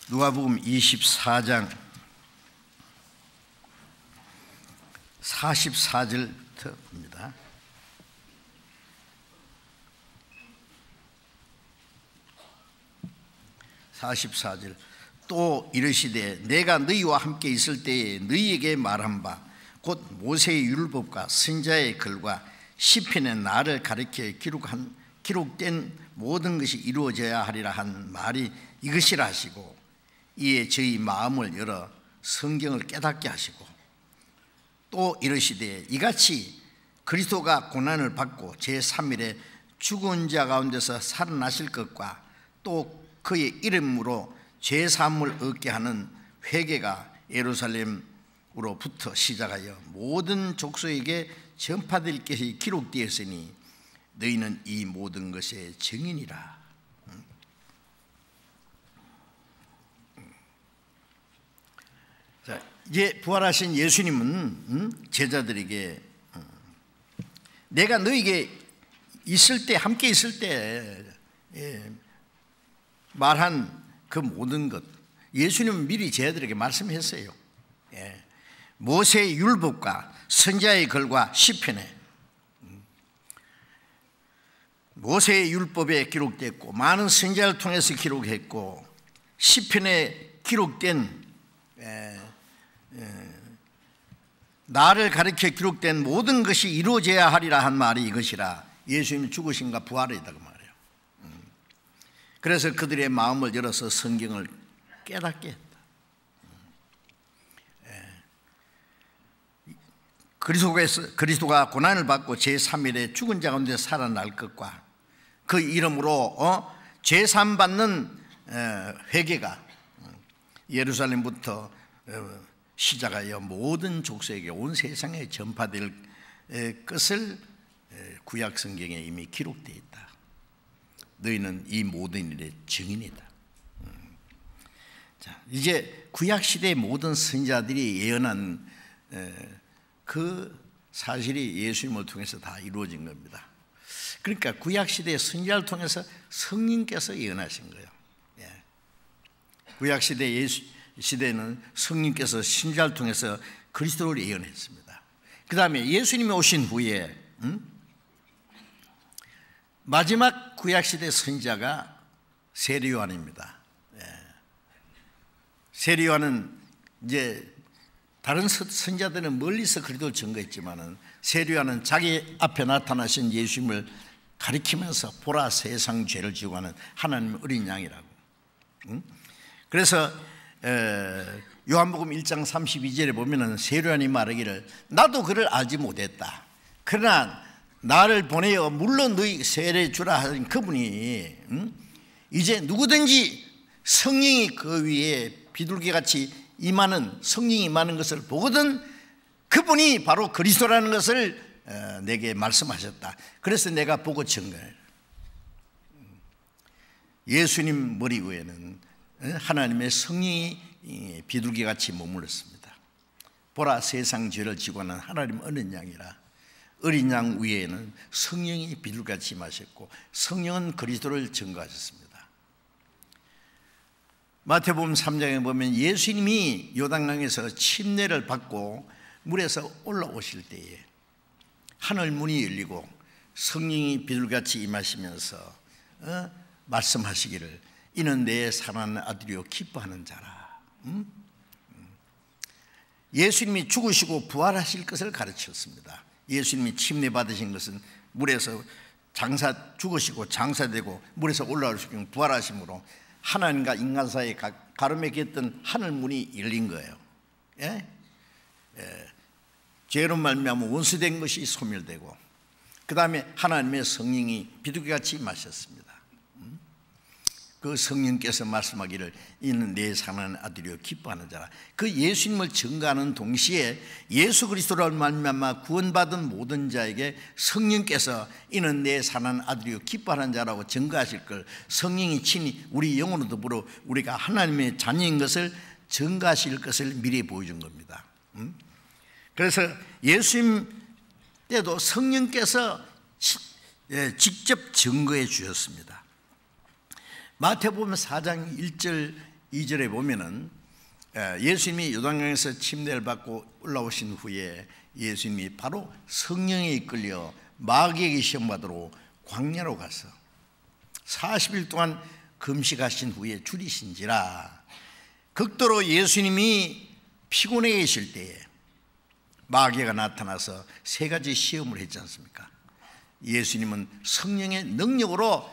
누가복음 24장 44절부터입니다. 또 이르시되 내가 너희와 함께 있을 때에 너희에게 말한 바 곧 모세의 율법과 선지자의 글과 시편의 나를 가리켜 기록된 모든 것이 이루어져야 하리라 한 말이 이것이라 하시고, 이에 저희 마음을 열어 성경을 깨닫게 하시고, 또 이르시되 이같이 그리스도가 고난을 받고 제3일에 죽은 자 가운데서 살아나실 것과 또 그의 이름으로 죄사함을 얻게 하는 회개가 예루살렘으로부터 시작하여 모든 족속에게 전파될 것이 기록되었으니 너희는 이 모든 것의 증인이라. 자, 이제 부활하신 예수님은 제자들에게 내가 너희에게 있을 때, 함께 있을 때 말한 그 모든 것, 예수님은 미리 제자들에게 말씀했어요. 모세의 율법과 선지자의 글과 시편에, 모세의 율법에 기록됐고 많은 선지자를 통해서 기록했고 시편에 기록된 나를 가리켜 기록된 모든 것이 이루어져야 하리라 한 말이 이것이라. 예수님이 죽으신가 부활이다 그 말이에요. 그래서 그들의 마음을 열어서 성경을 깨닫게 했다. 그리스도가 고난을 받고 제3일에 죽은 자 가운데 살아날 것과 그 이름으로 죄사함 받는 회개가 예루살렘부터 시작하여 모든 족속에게 온 세상에 전파될 것을 구약 성경에 이미 기록되어 있다. 너희는 이 모든 일의 증인이다. 자, 이제 구약 시대의 모든 선지자들이 예언한 그 사실이 예수님을 통해서 다 이루어진 겁니다. 그러니까 구약 시대의 선지자를 통해서 성령께서 예언하신 거예요. 구약 시대에는 성령께서 선지자를 통해서 그리스도를 예언했습니다. 그 다음에 예수님이 오신 후에 마지막 구약 시대 선지자가 세례 요한입니다. 세례 요한은 이제 다른 선지자들은 멀리서 그리스도를 증거했지만은 세례 요한은 자기 앞에 나타나신 예수님을 가리키면서 보라 세상 죄를 지고 가는 하나님의 어린 양이라고. 그래서 요한복음 1장 32절에 보면은 세례 요한이 말하기를 나도 그를 알지 못했다. 그러나 나를 보내어 물론 너희 세례 주라 하신 그분이 이제 누구든지 성령이 그 위에 비둘기같이 임하는 성령이 임하는 것을 보거든 그분이 바로 그리스도라는 것을 내게 말씀하셨다. 그래서 내가 보고 증거해. 예수님 머리 위에는 하나님의 성령이 비둘기같이 머물렀습니다. 보라 세상 죄를 지고 가는 하나님 어린 양이라. 어린 양 위에는 성령이 비둘기같이 임하셨고 성령은 그리스도를 증거하셨습니다. 마태복음 3장에 보면 예수님이 요단강에서 침례를 받고 물에서 올라오실 때에 하늘 문이 열리고 성령이 비둘기같이 임하시면서 말씀하시기를 이는 내 사랑하는 아들이요 기뻐하는 자라. 예수님이 죽으시고 부활하실 것을 가르쳤습니다. 예수님이 침례 받으신 것은 물에서 죽으시고 장사되고 물에서 올라오시고 부활하심으로 하나님과 인간 사이에 가로막혔던 하늘 문이 열린 거예요. 죄로 말미암아 원수된 것이 소멸되고 그 다음에 하나님의 성령이 비둘기같이 임하셨습니다. 그 성령께서 말씀하기를 이는 내 사랑하는 아들이요 기뻐하는 자라. 그 예수님을 증거하는 동시에 예수 그리스도로 말미암아 구원받은 모든 자에게 성령께서 이는 내 사랑하는 아들이요 기뻐하는 자라고 증거하실 걸 성령이 친히 우리 영으로 더불어 우리가 하나님의 자녀인 것을 증거하실 것을 미리 보여준 겁니다. 그래서 예수님 때도 성령께서 직접 증거해 주셨습니다. 마태복음 4장 1절 2절에 보면은 예수님이 요단강에서 침례를 받고 올라오신 후에 예수님이 바로 성령에 이끌려 마귀에게 시험받으러 광야로 가서 40일 동안 금식하신 후에 줄이신지라. 극도로 예수님이 피곤해 계실 때에 마귀가 나타나서 세 가지 시험을 했지 않습니까? 예수님은 성령의 능력으로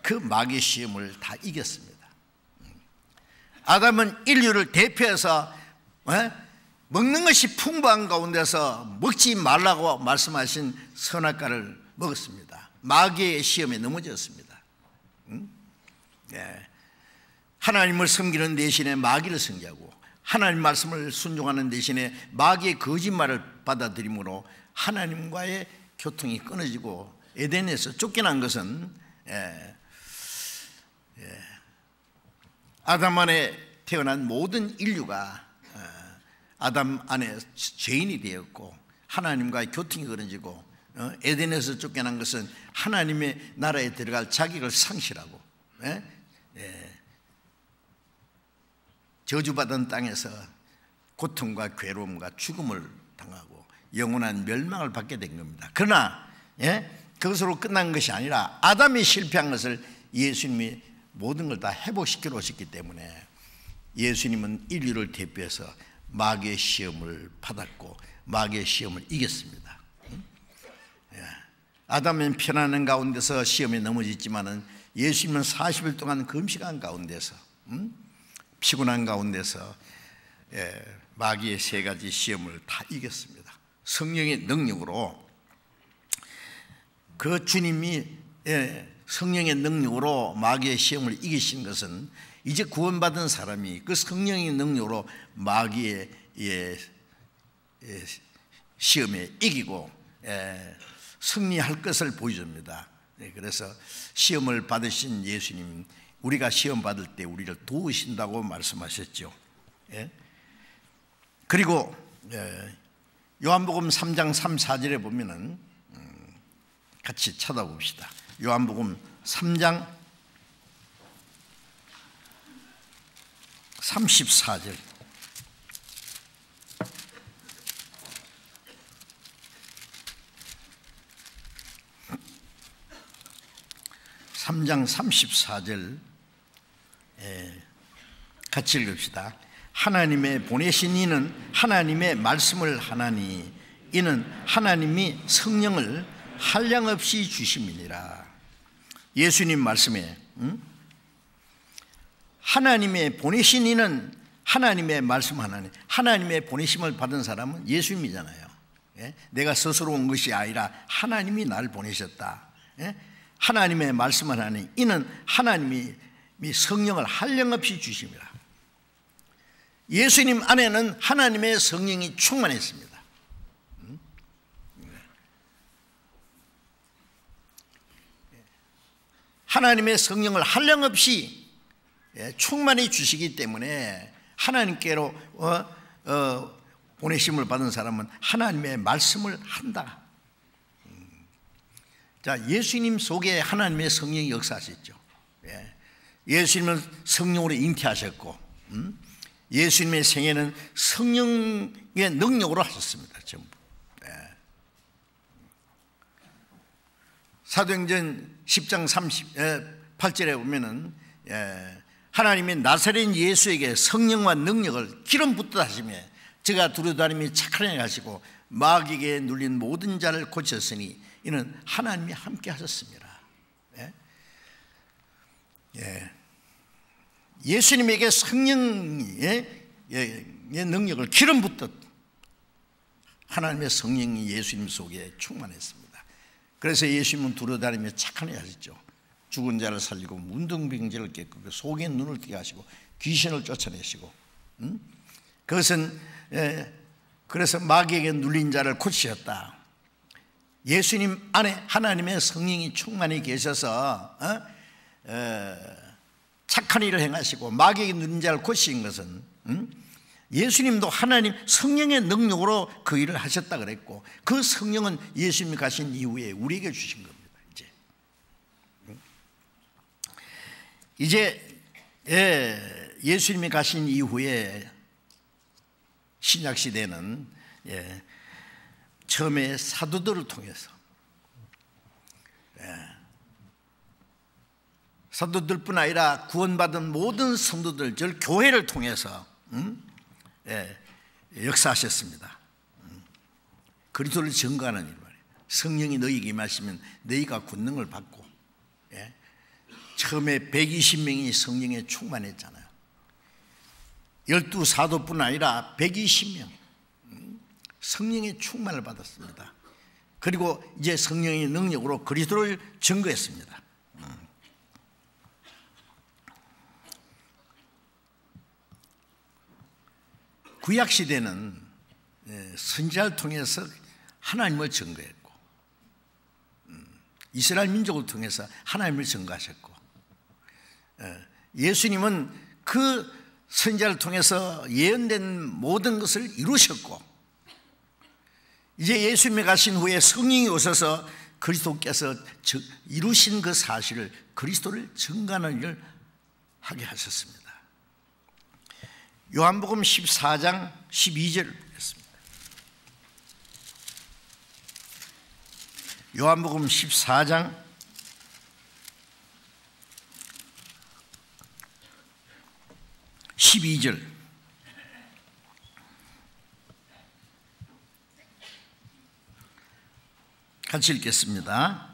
그 마귀 시험을 다 이겼습니다. 아담은 인류를 대표해서 먹는 것이 풍부한 가운데서 먹지 말라고 말씀하신 선악과를 먹었습니다. 마귀의 시험에 넘어졌습니다. 하나님을 섬기는 대신에 마귀를 섬기고 하나님 말씀을 순종하는 대신에 마귀의 거짓말을 받아들임으로 하나님과의 교통이 끊어지고 에덴에서 쫓겨난 것은 아담 안에 태어난 모든 인류가 아담 안에 죄인이 되었고 하나님과의 교통이 끊어지고 에덴에서 쫓겨난 것은 하나님의 나라에 들어갈 자격을 상실하고 저주받은 땅에서 고통과 괴로움과 죽음을 당하고 영원한 멸망을 받게 된 겁니다. 그러나 그것으로 끝난 것이 아니라 아담이 실패한 것을 예수님이 모든 걸 다 회복시키러 오셨기 때문에 예수님은 인류를 대표해서 마귀의 시험을 받았고 마귀의 시험을 이겼습니다. 아담은 편안한 가운데서 시험에 넘어졌지만은 예수님은 40일 동안 금식한 가운데서 피곤한 가운데서 마귀의 세 가지 시험을 다 이겼습니다. 성령의 능력으로 그 주님이 성령의 능력으로 마귀의 시험을 이기신 것은 이제 구원받은 사람이 그 성령의 능력으로 마귀의 시험에 이기고 승리할 것을 보여줍니다. 그래서 시험을 받으신 예수님, 우리가 시험 받을 때 우리를 도우신다고 말씀하셨죠. 그리고 요한복음 3장 3, 4절에 보면은 같이 찾아봅시다. 요한복음 3장 34절. (3장 34절) 같이 읽읍시다. 하나님의 보내신 이는 하나님의 말씀을 하나니 이는 하나님이 성령을 한량없이 주심이니라. 예수님 말씀에 하나님의 보내신 이는 하나님의 말씀 하나니, 하나님의 보내심을 받은 사람은 예수님이잖아요. 내가 스스로 온 것이 아니라 하나님이 나를 보내셨다. 하나님의 말씀을 하니 이는 하나님이 성령을 한량없이 주심이라. 예수님 안에는 하나님의 성령이 충만했습니다. 하나님의 성령을 한량없이 충만히 주시기 때문에 하나님께로 보내심을 받은 사람은 하나님의 말씀을 한다. 자, 예수님 속에 하나님의 성령이 역사하셨죠. 예수님은 성령으로 잉태하셨고 예수님의 생애는 성령의 능력으로 하셨습니다. 전부. 사도행전 10장 38절에 보면은 하나님이 나사렛 예수에게 성령과 능력을 기름 붓듯 하시며 저가 두루다니며 착한 일 하시고 마귀에게 눌린 모든 자를 고쳤으니 이는 하나님이 함께 하셨습니다. 예수님에게 성령의 능력을 기름 붓듯 하나님의 성령이 예수님 속에 충만했습니다. 그래서 예수님은 두루다니며 착한 일 하셨죠. 죽은 자를 살리고 문둥병자를 깨끗하고 속에 눈을 뜨게 하시고 귀신을 쫓아내시고 그것은 그래서 마귀에게 눌린 자를 고치셨다. 예수님 안에 하나님의 성령이 충만히 계셔서 착한 일을 행하시고 마귀에게 눌린 자를 고치신 것은 예수님도 하나님 성령의 능력으로 그 일을 하셨다 그랬고 그 성령은 예수님이 가신 이후에 우리에게 주신 겁니다. 이제 예수님이 가신 이후에 신약 시대는 처음에 사도들을 통해서 사도들뿐 아니라 구원받은 모든 성도들, 즉 교회를 통해서 역사하셨습니다. 그리스도를 증거하는 일 말이에요. 성령이 너희에게 임하시면 너희가 권능을 받고 처음에 120명이 성령에 충만했잖아요. 12사도뿐 아니라 120명 성령의 충만을 받았습니다. 그리고 이제 성령의 능력으로 그리스도를 증거했습니다. 구약시대는 선지자를 통해서 하나님을 증거했고 이스라엘 민족을 통해서 하나님을 증거하셨고 예수님은 그 선지자를 통해서 예언된 모든 것을 이루셨고 이제 예수님이 가신 후에 성령이 오셔서 그리스도께서 이루신 그 사실을 그리스도를 증거하는 일을 하게 하셨습니다. 요한복음 14장 12절을 보겠습니다. 요한복음 14장 12절 같이 읽겠습니다.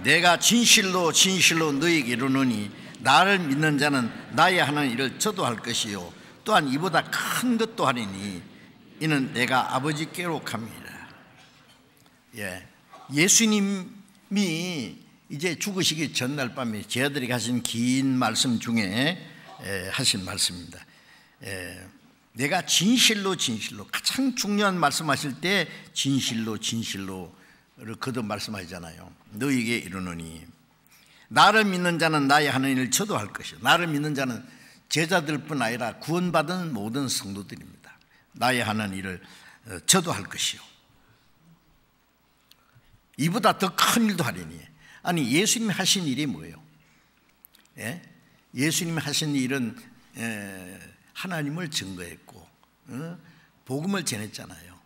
내가 진실로 진실로 너희에게 이르노니 나를 믿는 자는 나의 하는 일을 저도 할 것이요 또한 이보다 큰 것도 하리니 이는 내가 아버지께로 갑니다. 예수님이 이제 죽으시기 전날 밤에 제자들이 하신 긴 말씀 중에 하신 말씀입니다. 내가 진실로 가장 중요한 말씀하실 때 진실로를 거듭 말씀하시잖아요. 너희에게 이르노니 나를 믿는 자는 나의 하는 일을 저도 할 것이요. 나를 믿는 자는 제자들뿐 아니라 구원받은 모든 성도들입니다. 나의 하는 일을 저도 할 것이요. 이보다 더 큰 일도 하리니. 아니, 예수님이 하신 일이 뭐예요? 예? 예수님이 하신 일은 하나님을 증거했고 복음을 전했잖아요.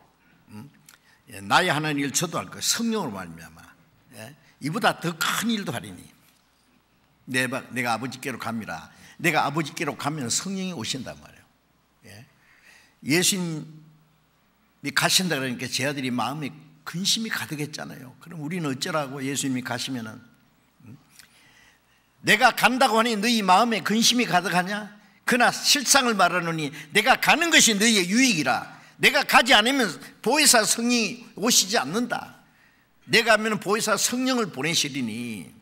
나의 하는 일을 저도 할 거예요. 성령으로 말미암아. 이보다 더 큰 일도 하리니. 내가 아버지께로 갑니다. 내가 아버지께로 가면 성령이 오신단 말이에요. 예수님이 가신다 그러니까 제 아들이 마음에 근심이 가득했잖아요. 그럼 우리는 어쩌라고? 예수님이 가시면은 내가 간다고 하니 너희 마음에 근심이 가득하냐? 그러나 실상을 말하노니 내가 가는 것이 너희의 유익이라. 내가 가지 않으면 보혜사 성령이 오시지 않는다. 내가 하면 보혜사 성령을 보내시리니.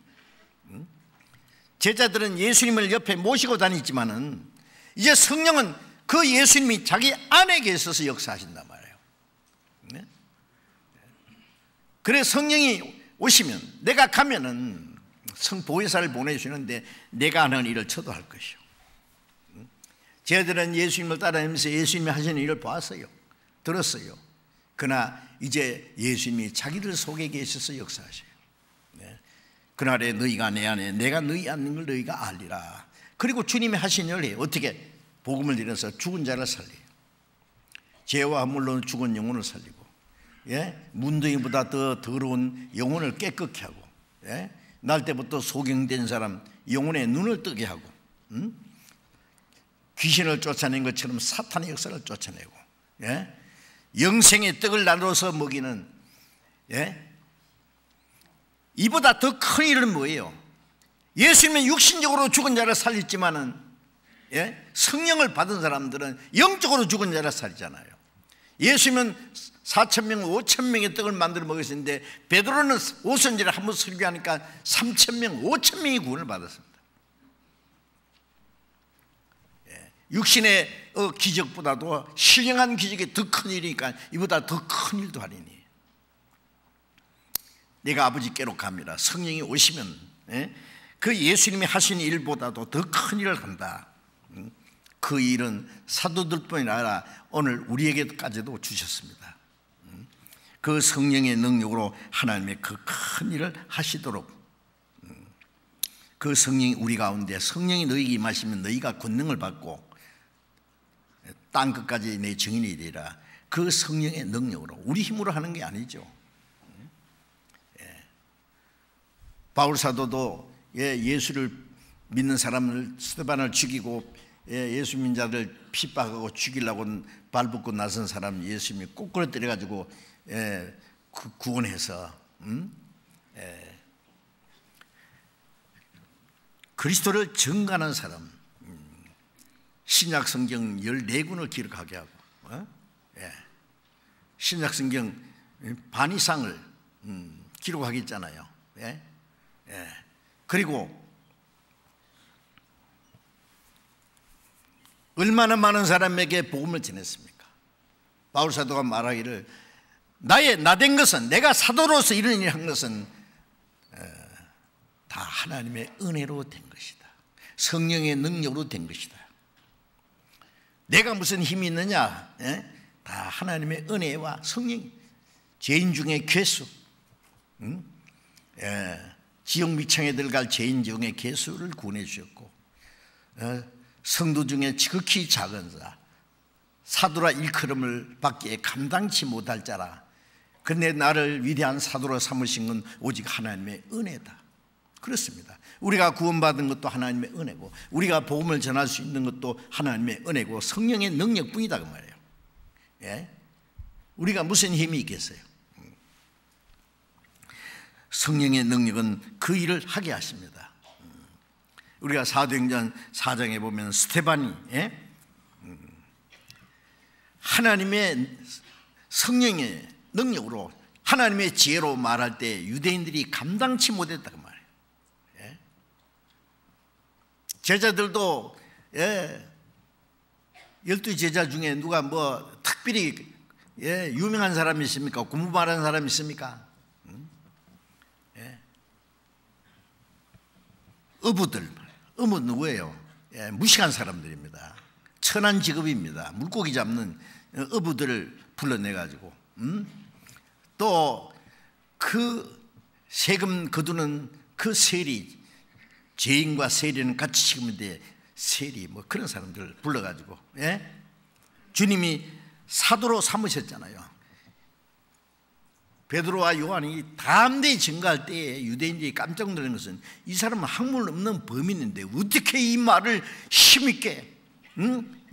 제자들은 예수님을 옆에 모시고 다니지만은 이제 성령은 그 예수님이 자기 안에 계셔서 역사하신단 말이에요. 그래 성령이 오시면 내가 가면은 보혜사를 보내주시는데 내가 하는 일을 저도 할 것이요. 제자들은 예수님을 따라다니면서 예수님이 하시는 일을 보았어요. 들었어요. 그러나 이제 예수님이 자기들 속에 계셔서 역사하셔요. 그날에 너희가 내 안에 내가 너희 안에 있는 걸 너희가 알리라. 그리고 주님이 하신 일을 해요. 어떻게? 복음을 들여서 죽은 자를 살려요. 죄와 물론 죽은 영혼을 살리고, 문둥이보다 더 더러운 영혼을 깨끗게 하고, 날 때부터 소경된 사람 영혼의 눈을 뜨게 하고, 귀신을 쫓아낸 것처럼 사탄의 역사를 쫓아내고, 영생의 떡을 나눠서 먹이는, 이보다 더 큰 일은 뭐예요? 예수님은 육신적으로 죽은 자를 살렸지만은, 성령을 받은 사람들은 영적으로 죽은 자를 살리잖아요. 예수님은 4,000명, 5,000명의 떡을 만들어 먹였는데 베드로는 오선지를 한번 설교하니까 3,000명, 5,000명이 구원을 받았습니다. 육신의 기적보다도 신령한 기적이 더 큰 일이니까 이보다 더 큰 일도 하리니. 내가 아버지께로 갑니다. 성령이 오시면 그 예수님이 하신 일보다도 더 큰 일을 한다. 그 일은 사도들뿐이 아니라 오늘 우리에게까지도 주셨습니다. 그 성령의 능력으로 하나님의 그 큰 일을 하시도록, 그 성령이 우리 가운데, 성령이 너희에게 임하시면 너희가 권능을 받고 땅 끝까지 내 증인이 되리라. 그 성령의 능력으로, 우리 힘으로 하는 게 아니죠. 바울 사도도 예수를 믿는 사람을, 스데반을 죽이고 예수 믿는 자들 핍박하고 죽이려고 발붙고 나선 사람 예수님이 꼬꾸로 때려가지고 구원해서 그리스도를 증거하는 사람, 신약 성경 14권을 기록하게 하고, 신약 성경 반 이상을 기록하게 했잖아요. 그리고 얼마나 많은 사람에게 복음을 전했습니까? 바울 사도가 말하기를 나된 것은, 내가 사도로서 이런 일을 한 것은 다 하나님의 은혜로 된 것이다. 성령의 능력으로 된 것이다. 내가 무슨 힘이 있느냐? 다 하나님의 은혜와 성령, 죄인 중에 괴수, 지옥 미창에 들어갈 죄인 중에 괴수를 구원해 주셨고, 성도 중에 지극히 작은 자, 사도라 일컬음을 받기에 감당치 못할 자라. 그런데 나를 위대한 사도로 삼으신 건 오직 하나님의 은혜다. 그렇습니다. 우리가 구원받은 것도 하나님의 은혜고, 우리가 복음을 전할 수 있는 것도 하나님의 은혜고, 성령의 능력뿐이다 그 말이에요. 우리가 무슨 힘이 있겠어요? 성령의 능력은 그 일을 하게 하십니다. 우리가 사도행전 4장에 보면 스데반이 하나님의 성령의 능력으로, 하나님의 지혜로 말할 때 유대인들이 감당치 못했다고 말해요. 제자들도 12 제자 중에 누가 뭐 특별히 유명한 사람이 있습니까? 공부하는 사람이 있습니까? 어부 누구예요? 무식한 사람들입니다. 천한 직업입니다. 물고기 잡는 어부들을 불러내가지고 또 그 세금 거두는 그 세리, 죄인과 세리는 같이 지금인데 세리 뭐 그런 사람들 불러가지고 주님이 사도로 삼으셨잖아요. 베드로와 요한이 담대히 증거할 때에 유대인들이 깜짝 놀란 것은 이 사람은 학문 없는 범인인데 어떻게 이 말을 힘있게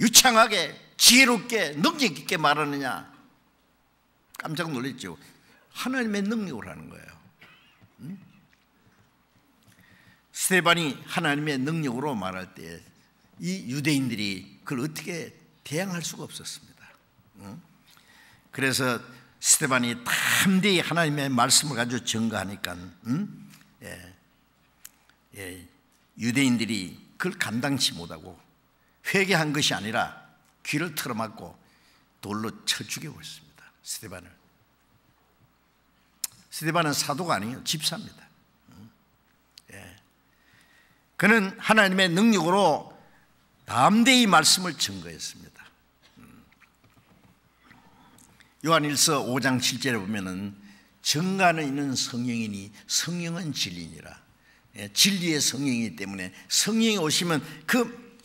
유창하게 지혜롭게 능력 있게 말하느냐. 깜짝 놀랐죠. 하나님의 능력을 하는 거예요. 스데반이 하나님의 능력으로 말할 때 이 유대인들이 그걸 어떻게 대항할 수가 없었습니다. 그래서 스데반이 담대히 하나님의 말씀을 가지고 증거하니까 유대인들이 그걸 감당치 못하고 회개한 것이 아니라 귀를 틀어막고 돌로 쳐 죽여버렸습니다. 스데반은 사도가 아니에요. 집사입니다. 그는 하나님의 능력으로 담대히 말씀을 증거했습니다. 요한일서 5장 7절에 보면은 증거하는 이는 성령이니 성령은 진리니라. 진리의 성령이기 때문에 성령이 오시면 그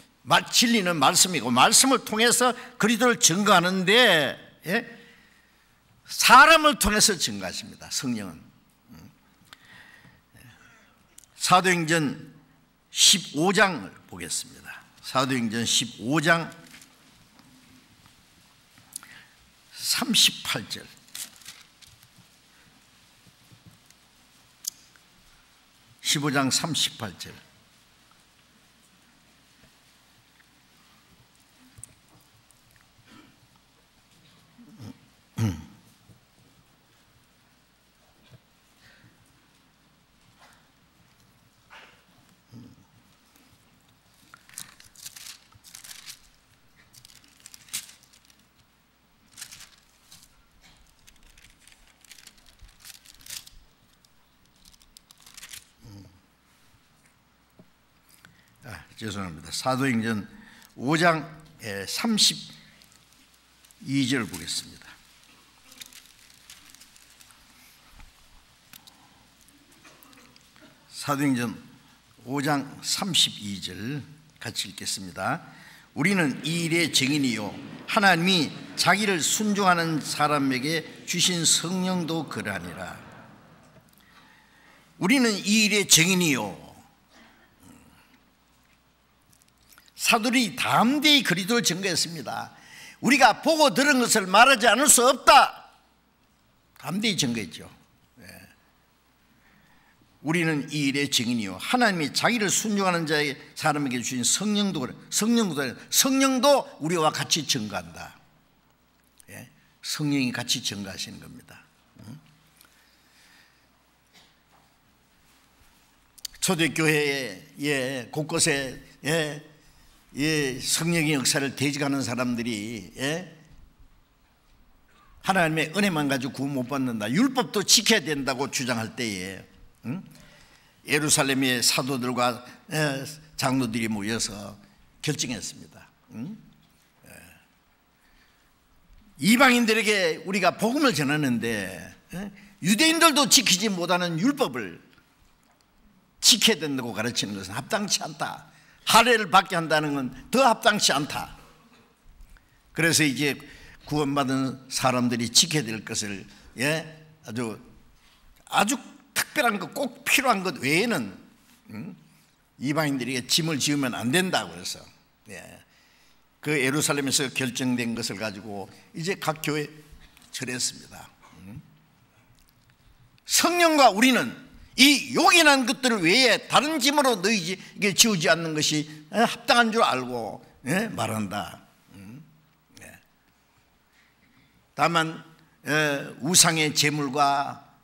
진리는 말씀이고 말씀을 통해서 그리스도를 증거하는데 사람을 통해서 증거하십니다. 성령은. 사도행전 15장을 보겠습니다. 사도행전 15장 38절. (15장 38절) 죄송합니다. 사도행전 5장 32절을 보겠습니다. 사도행전 5장 32절 같이 읽겠습니다. 우리는 이 일의 증인이요 하나님이 자기를 순종하는 사람에게 주신 성령도 그러하니라. 우리는 이 일의 증인이요. 사도들이 담대히 그리스도를 증거했습니다. 우리가 보고 들은 것을 말하지 않을 수 없다. 담대히 증거했죠. 우리는 이 일의 증인이요 하나님이 자기를 순종하는 자의 사람에게 주신 성령도 우리와 같이 증거한다. 성령이 같이 증거하시는 겁니다. 초대교회에 곳곳에 성령의 역사를 대적하는 사람들이 하나님의 은혜만 가지고 구원 못 받는다, 율법도 지켜야 된다고 주장할 때에 예루살렘의 사도들과 장로들이 모여서 결정했습니다. 이방인들에게 우리가 복음을 전하는데 유대인들도 지키지 못하는 율법을 지켜야 된다고 가르치는 것은 합당치 않다. 할례를 받게 한다는 건 더 합당치 않다. 그래서 이제 구원받은 사람들이 지켜야 될 것을 아주 특별한 것, 꼭 필요한 것 외에는 이방인들에게 짐을 지으면 안 된다고 그래서 그 예루살렘에서 결정된 것을 가지고 이제 각 교회 절했습니다. 성령과 우리는 이 요긴한 것들 외에 다른 짐으로 너희에게 지우지 않는 것이 합당한 줄 알고 말한다. 다만 우상의 제물과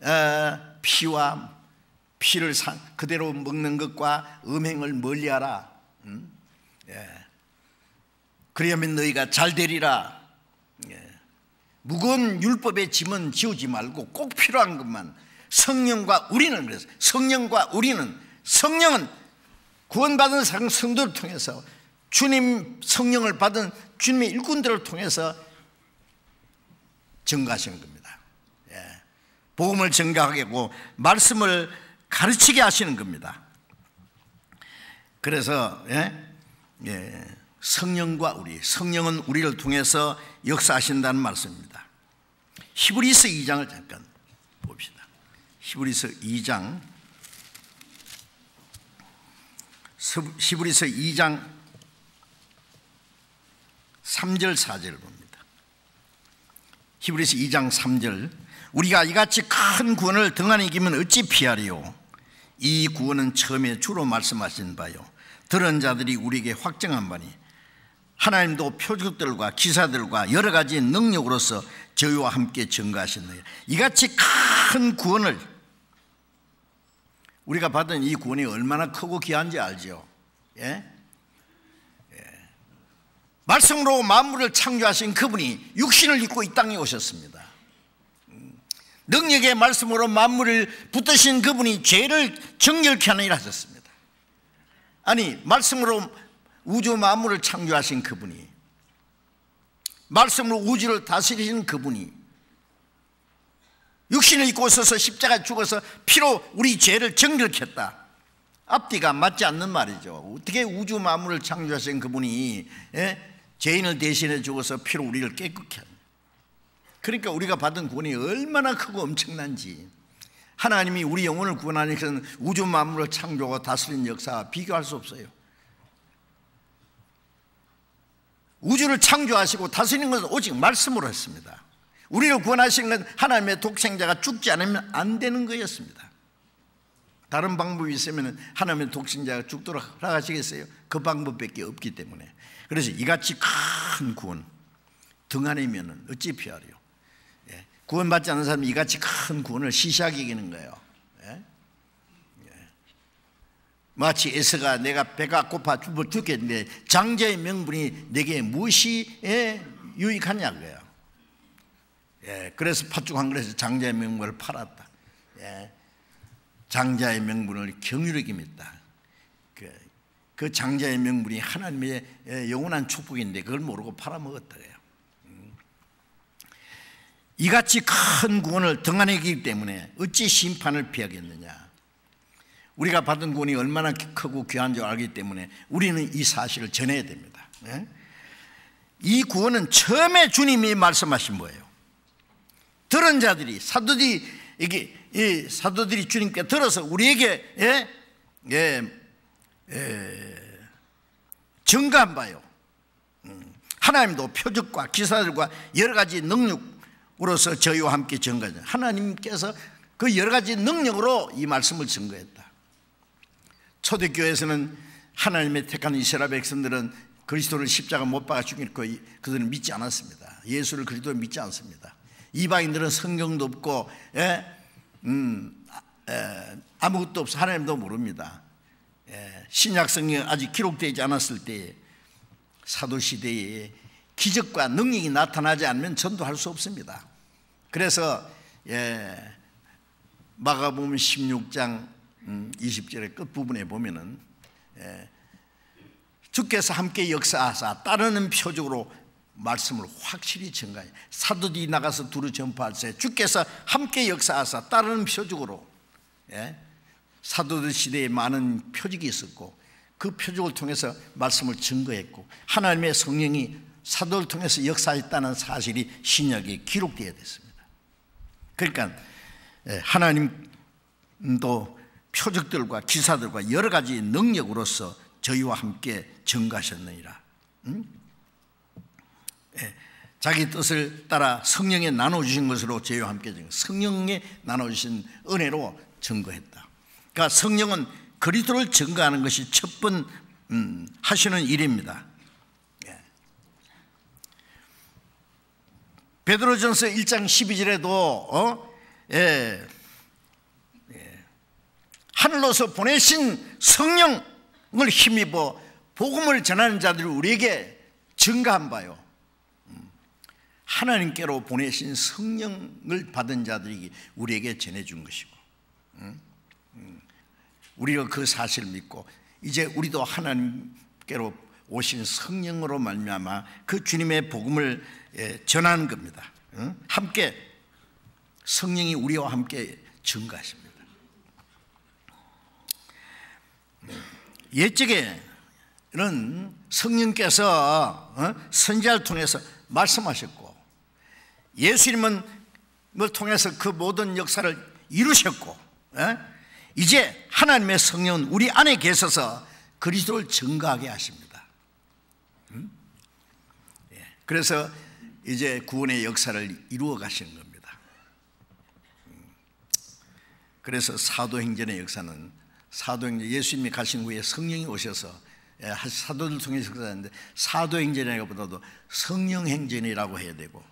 피를 그대로 먹는 것과 음행을 멀리하라. 그리하면 너희가 잘 되리라. 무거운 율법의 짐은 지우지 말고 꼭 필요한 것만 성령과 우리는, 그래서 성령과 우리는, 성령은 구원받은 성도를 통해서 주님 성령을 받은 주님의 일꾼들을 통해서 증거하시는 겁니다. 복음을 증거하게 하고 말씀을 가르치게 하시는 겁니다. 그래서 성령과 우리, 성령은 우리를 통해서 역사하신다는 말씀입니다. 히브리서 2장을 잠깐 봅시다. 히브리서 2장 3절 4절을 봅니다. 히브리서 2장 3절, 우리가 이같이 큰 구원을 등한히 이기면 어찌 피하리요? 이 구원은 처음에 주로 말씀하신 바요 들은 자들이 우리에게 확증한 바니 하나님도 표적들과 기사들과 여러 가지 능력으로서 저희와 함께 증거하셨느니라. 이같이 큰 구원을, 우리가 받은 이 구원이 얼마나 크고 귀한지 알죠? 말씀으로 만물을 창조하신 그분이 육신을 입고 이 땅에 오셨습니다. 능력의 말씀으로 만물을 붙드신 그분이 죄를 정결케 하는 일을 하셨습니다. 아니, 말씀으로 우주 만물을 창조하신 그분이, 말씀으로 우주를 다스리시는 그분이 육신을 입고 오셔서 십자가에 죽어서 피로 우리 죄를 정결케 했다. 앞뒤가 맞지 않는 말이죠. 어떻게 우주 만물을 창조하신 그분이 죄인을 대신해 죽어서 피로 우리를 깨끗게 합니다. 그러니까 우리가 받은 구원이 얼마나 크고 엄청난지, 하나님이 우리 영혼을 구원하는 것은 우주 만물을 창조하고 다스리는 역사와 비교할 수 없어요. 우주를 창조하시고 다스리는 것은 오직 말씀으로 했습니다. 우리를 구원하시는 건 하나님의 독생자가 죽지 않으면 안 되는 거였습니다. 다른 방법이 있으면 하나님의 독생자가 죽도록 허락하시겠어요? 그 방법밖에 없기 때문에. 그래서 이같이 큰 구원 등한이면 어찌 피하리요? 구원받지 않는 사람이 이같이 큰 구원을 시시하게 이기는 거예요. 마치 에서가 내가 배가 고파 죽겠는데 장자의 명분이 내게 무엇이 유익하냐고요. 그래서 팥죽 한 그릇에서 장자의 명분을 팔았다. 장자의 명분을 경유로 여깁니다. 그 장자의 명분이 하나님의 영원한 축복인데 그걸 모르고 팔아먹었다. 이같이 큰 구원을 등한히 이기기 때문에 어찌 심판을 피하겠느냐. 우리가 받은 구원이 얼마나 크고 귀한 줄 알기 때문에 우리는 이 사실을 전해야 됩니다. 이 구원은 처음에 주님이 말씀하신 거예요. 들은 자들이, 사도들이 주님께 들어서 우리에게 증거한 바요. 하나님도 표적과 기사들과 여러 가지 능력으로서 저희와 함께 증거하죠. 하나님께서 그 여러 가지 능력으로 이 말씀을 증거했다. 초대교회에서는 하나님의 택한 이스라엘 백성들은 그리스도를 십자가 못 박아 죽일 거 그들은 믿지 않았습니다. 예수를 그리스도를 믿지 않습니다. 이방인들은 성경도 없고 아무것도 없어 하나님도 모릅니다. 신약 성경 아직 기록되지 않았을 때 사도시대에 기적과 능력이 나타나지 않으면 전도할 수 없습니다. 그래서 마가복음 16장 20절의 끝부분에 보면은 주께서 함께 역사하사 따르는 표적으로 말씀을 확실히 증가해. 사도들이 나가서 두루 전파할 때 주께서 함께 역사하사 따르는 표적으로, 사도들 시대에 많은 표적이 있었고 그 표적을 통해서 말씀을 증거했고 하나님의 성령이 사도를 통해서 역사했다는 사실이 신약에 기록되어야 됐습니다. 그러니까 하나님도 표적들과 기사들과 여러 가지 능력으로서 저희와 함께 증거하셨느니라. 자기 뜻을 따라 성령에 나눠주신 것으로 저희와 함께 성령에 나눠주신 은혜로 증거했다. 그러니까 성령은 그리스도를 증거하는 것이 첫 번 하시는 일입니다. 베드로전서 1장 12절에도 하늘로서 보내신 성령을 힘입어 복음을 전하는 자들이 우리에게 증가한 바요. 하나님께로 보내신 성령을 받은 자들이 우리에게 전해준 것이고, 우리가 그 사실을 믿고 이제 우리도 하나님께로 오신 성령으로 말미암아 그 주님의 복음을 전하는 겁니다. 함께 성령이 우리와 함께 증가하십니다. 옛적에는 성령께서 선지자를 통해서 말씀하셨고, 예수님은 뭘 통해서 그 모든 역사를 이루셨고, 이제 하나님의 성령은 우리 안에 계셔서 그리스도를 증거하게 하십니다. 그래서 이제 구원의 역사를 이루어 가시는 겁니다. 그래서 사도행전의 역사는, 사도행전, 예수님이 가신 후에 성령이 오셔서 사도들 통해서 역사하는데, 사도행전이라기보다도 성령행전이라고 해야 되고,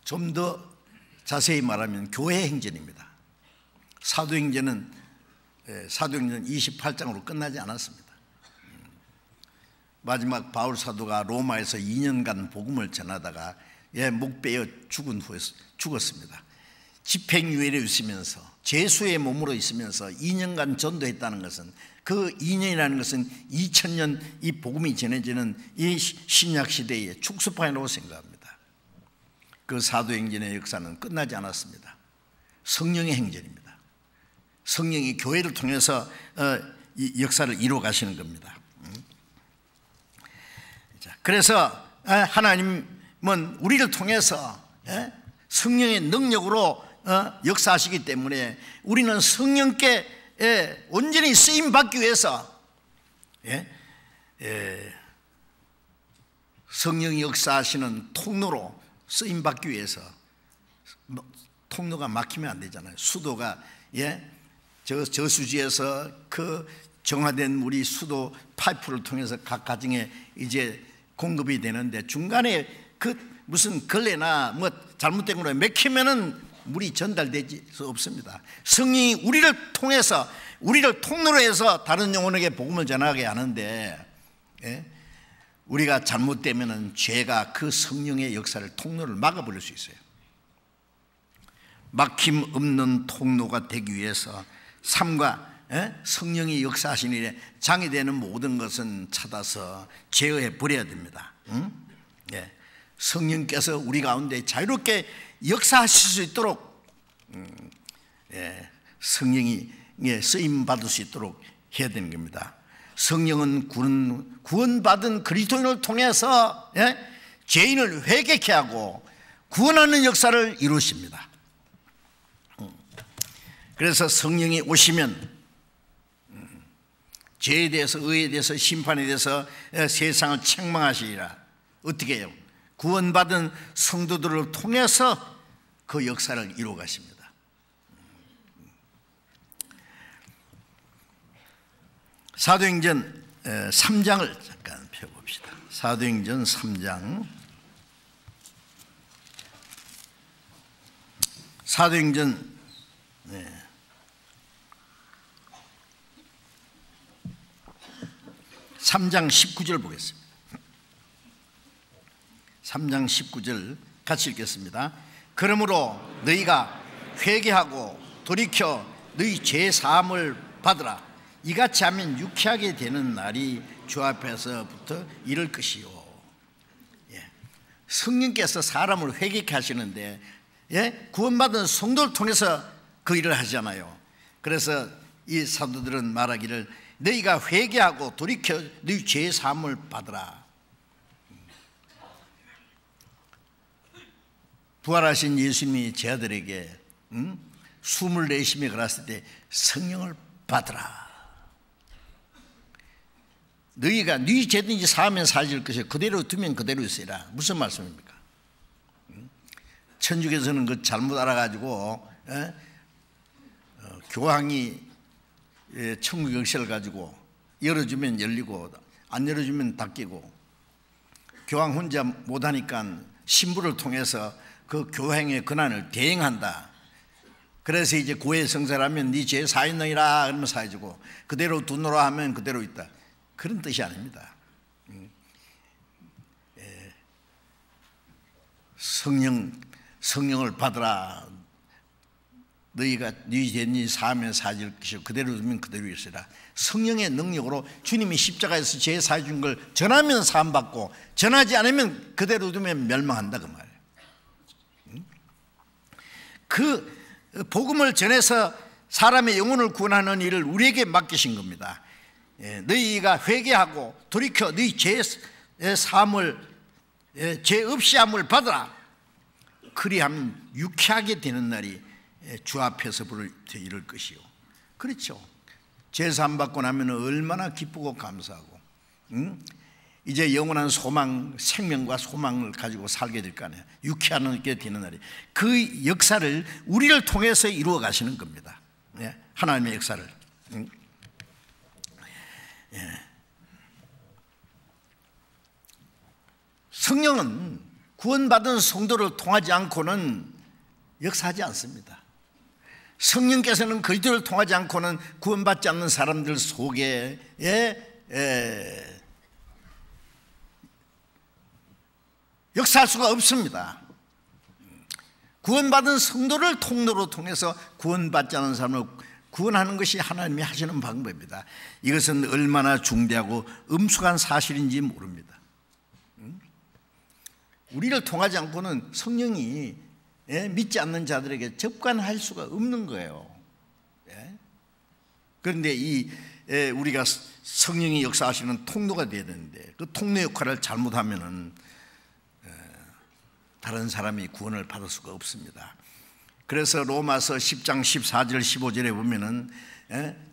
좀 더 자세히 말하면 교회 행전입니다. 사도행전은 28장으로 끝나지 않았습니다. 마지막 바울 사도가 로마에서 2년간 복음을 전하다가 목 베어 죽은 후에 죽었습니다. 집행유예로 있으면서 제수의 몸으로 있으면서 2년간 전도했다는 것은, 그 2년이라는 것은 2000년 이 복음이 전해지는 이 신약시대의 축소판이라고 생각합니다. 그 사도행전의 역사는 끝나지 않았습니다. 성령의 행전입니다. 성령이 교회를 통해서 이 역사를 이루어 가시는 겁니다. 그래서 하나님은 우리를 통해서 성령의 능력으로 역사하시기 때문에 우리는 성령께 온전히 쓰임받기 위해서 성령이 역사하시는 통로로 쓰임받기 위해서, 통로가 막히면 안 되잖아요. 수도가 저수지에서 그 정화된 물이 수도 파이프를 통해서 각 가정에 이제 공급이 되는데, 중간에 그 무슨 걸레나 뭐 잘못된 거로 맥히면은 물이 전달되지 없습니다. 성령이 우리를 통해서, 우리를 통로로 해서 다른 영혼에게 복음을 전하게 하는데, 우리가 잘못되면은 죄가 그 성령의 역사를, 통로를 막아버릴 수 있어요. 막힘 없는 통로가 되기 위해서 삶과 성령이 역사하신 일에 장애되는 모든 것은 찾아서 제어해 버려야 됩니다. 성령께서 우리 가운데 자유롭게 역사하실 수 있도록 성령이 쓰임받을 수 있도록 해야 되는 겁니다. 성령은 구원받은 그리스도인을 통해서 죄인을 회개케 하고 구원하는 역사를 이루십니다. 그래서 성령이 오시면 죄에 대해서, 의에 대해서, 심판에 대해서 세상을 책망하시리라. 어떻게 해요? 구원받은 성도들을 통해서 그 역사를 이루어 가십니다. 사도행전 3장을 잠깐 펴봅시다. 사도행전 3장. 사도행전 3장 19절 보겠습니다. 3장 19절 같이 읽겠습니다. 그러므로 너희가 회개하고 돌이켜 너희 죄 사함을 받으라. 이같이 하면 유쾌하게 되는 날이 주 앞에서부터 이를 것이요. 성령께서 사람을 회개케 하시는데 구원받은 성도를 통해서 그 일을 하잖아요. 그래서 이 사도들은 말하기를 너희가 회개하고 돌이켜 너희 죄 사함을 받으라. 부활하신 예수님이 제 아들에게 숨을 내쉬며 그랬을 때 성령을 받으라. 너희가 네 죄든지 사하면 사해질 것이요 그대로 두면 그대로 있으리라. 무슨 말씀입니까? 천주교에서는 그 잘못 알아가지고 교황이 천국 역사를 가지고 열어주면 열리고 안 열어주면 닫히고, 교황 혼자 못하니까 신부를 통해서 그 교황의 권한을 대행한다. 그래서 이제 고해 성사를 하면 네 죄 사했느니라 그러면 사해지고, 그대로 두노라 하면 그대로 있다. 그런 뜻이 아닙니다. 성령을 받으라. 너희가 네 죄니 사하면 사질 것이요 그대로 두면 그대로 있으라. 성령의 능력으로 주님이 십자가에서 죄 사해 준 걸 전하면 사함받고, 전하지 않으면 그대로 두면 멸망한다 그 말이에요. 그 복음을 전해서 사람의 영혼을 구원하는 일을 우리에게 맡기신 겁니다. 너희가 회개하고 돌이켜 너희 죄 사함을, 죄 없이 함을 받으라. 그리하면 유쾌하게 되는 날이 주 앞에서 이를 것이요. 그렇죠. 죄 사함 받고 나면 얼마나 기쁘고 감사하고, 이제 영원한 소망, 생명과 소망을 가지고 살게 될 거 아니에요. 유쾌하게 되는 날이, 그 역사를 우리를 통해서 이루어 가시는 겁니다. 하나님의 역사를. 성령은 구원받은 성도를 통하지 않고는 역사하지 않습니다. 성령께서는 그리스도를 통하지 않고는 구원받지 않는 사람들 속에 역사할 수가 없습니다. 구원받은 성도를 통로로 통해서 구원받지 않은 사람을 구원하는 것이 하나님이 하시는 방법입니다. 이것은 얼마나 중대하고 엄숙한 사실인지 모릅니다. 우리를 통하지 않고는 성령이 믿지 않는 자들에게 접근할 수가 없는 거예요. 그런데 우리가 성령이 역사하시는 통로가 되어야 되는데, 그 통로 역할을 잘못하면은 다른 사람이 구원을 받을 수가 없습니다. 그래서 로마서 10장 14절 15절에 보면은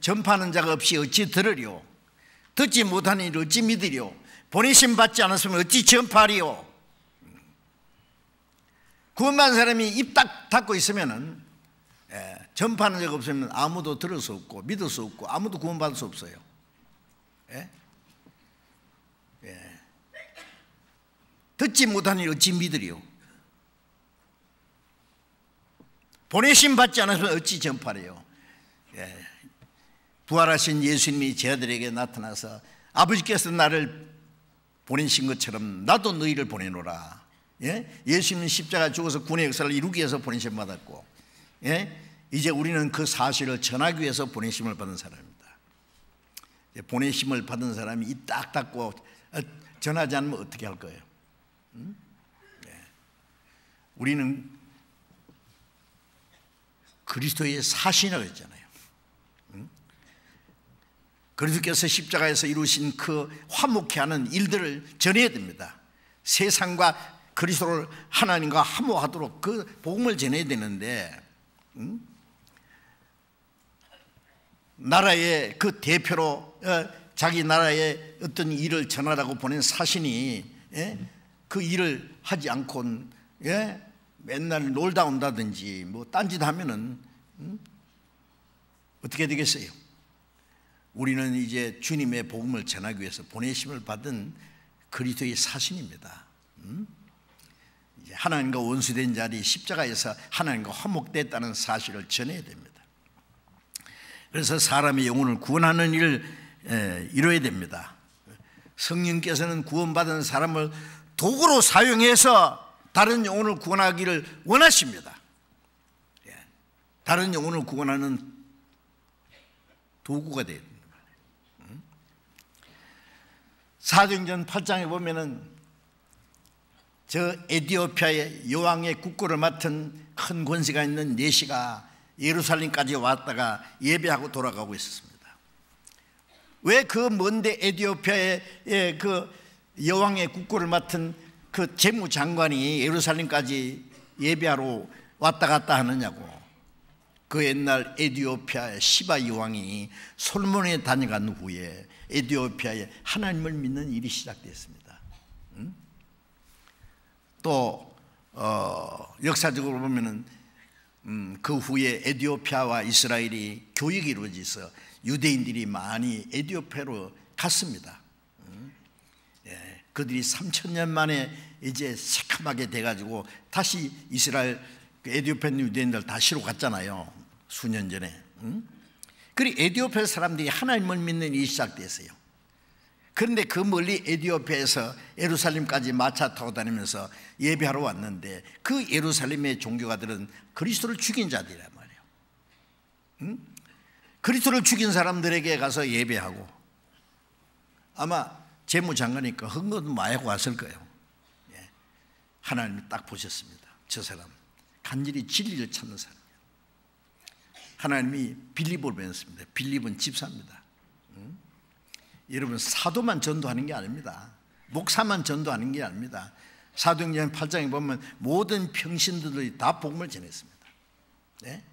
전파하는 자가 없이 어찌 들으리요, 듣지 못하니 어찌 믿으리요, 보내심 받지 않았으면 어찌 전파하리요. 구원받은 사람이 입 딱 닫고 있으면은 전파하는 자가 없으면 아무도 들을 수 없고 믿을 수 없고 아무도 구원받을 수 없어요. 듣지 못하니 어찌 믿으리요, 보내심 받지 않으면 어찌 전파해요. 부활하신 예수님이 제자들에게 나타나서 아버지께서 나를 보내신 것처럼 나도 너희를 보내노라. 예수님은 십자가 죽어서 구원의 역사를 이루기 위해서 보내심 받았고, 이제 우리는 그 사실을 전하기 위해서 보내심을 받은 사람입니다. 보내심을 받은 사람이 입 딱 닫고 전하지 않으면 어떻게 할 거예요? 우리는 그리스도의 사신이라고 했잖아요. 그리스도께서 십자가에서 이루신 그 화목케 하는 일들을 전해야 됩니다. 세상과 그리스도를 하나님과 화목하도록 그 복음을 전해야 되는데, 나라의 그 대표로 자기 나라의 어떤 일을 전하라고 보낸 사신이 그 일을 하지 않고 맨날 놀다 온다든지 뭐 딴짓 하면은 어떻게 되겠어요? 우리는 이제 주님의 복음을 전하기 위해서 보내심을 받은 그리스도의 사신입니다. 이제 하나님과 원수된 자리 십자가에서 하나님과 화목됐다는 사실을 전해야 됩니다. 그래서 사람의 영혼을 구원하는 일을 이뤄야 됩니다. 성령께서는 구원받은 사람을 도구로 사용해서 다른 영혼을 구원하기를 원하십니다. 다른 영혼을 구원하는 도구가 되어야 됩니다. 사도행전 8장에 보면은 저 에티오피아의 여왕의 국고를 맡은 큰 권세가 있는 내시가 예루살렘까지 왔다가 예배하고 돌아가고 있었습니다. 왜 그 먼데 에티오피아의 그 여왕의 국고를 맡은 그 재무장관이 예루살렘까지 예배하러 왔다 갔다 하느냐고. 그 옛날 에티오피아의 시바 여왕이 솔로몬에 다녀간 후에 에티오피아에 하나님을 믿는 일이 시작됐습니다. 또 역사적으로 보면은 그 후에 에티오피아와 이스라엘이 교역이 이루어져서 유대인들이 많이 에티오피아로 갔습니다. 그들이 3,000년 만에 이제 새카맣게 돼가지고 다시 이스라엘 에티오피아 유대인들 다시로 갔잖아요. 수년 전에. 그리고 에티오피아 사람들이 하나님을 믿는 일이 시작됐어요. 그런데 그 멀리 에티오피아에서 예루살렘까지 마차 타고 다니면서 예배하러 왔는데 그 예루살렘의 종교가들은 그리스도를 죽인 자들이란 말이에요. 응? 그리스도를 죽인 사람들에게 가서 예배하고 아마 재무장관이니까 헌금 많이 하고 왔을 거예요. 예. 하나님이 딱 보셨습니다. 저 사람 간절히 진리를 찾는 사람이에요. 하나님이 빌립을 보냈습니다. 빌립은 집사입니다. 여러분, 사도만 전도하는 게 아닙니다. 목사만 전도하는 게 아닙니다. 사도행전 8장에 보면 모든 평신도들이 다 복음을 전했습니다. 네?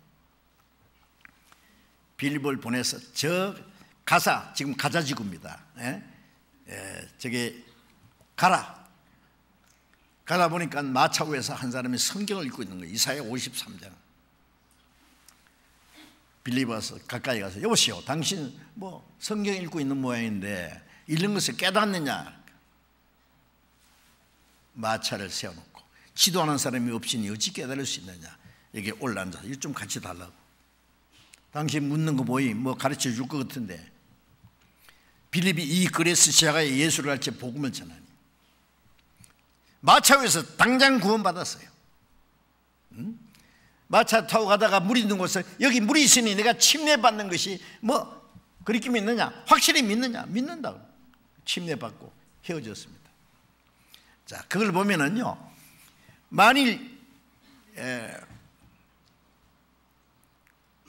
빌립을 보내서 저 가사, 지금 가자지구입니다. 네? 저게 가라. 가다 보니까 마차 위에서 한 사람이 성경을 읽고 있는 거예요. 이사야 53장. 빌립 와서 가까이 가서 여보시오, 당신 뭐 성경 읽고 있는 모양인데 읽는 것을 깨닫느냐? 마차를 세워놓고 지도하는 사람이 없으니 어찌 깨달을 수 있느냐? 여기 올라앉아서 이거 좀 같이 달라고. 당신 묻는 거 보이 뭐 가르쳐 줄 것 같은데 빌립이 이 그레스 시아가에 예수를 알지 복음을 전하니 마차 위에서 당장 구원받았어요. 응? 마차 타고 가다가 물이 있는 곳에 여기 물이 있으니 내가 침례받는 것이 뭐 그렇게 믿느냐? 확실히 믿느냐? 믿는다고 침례받고 헤어졌습니다. 자, 그걸 보면은요, 만일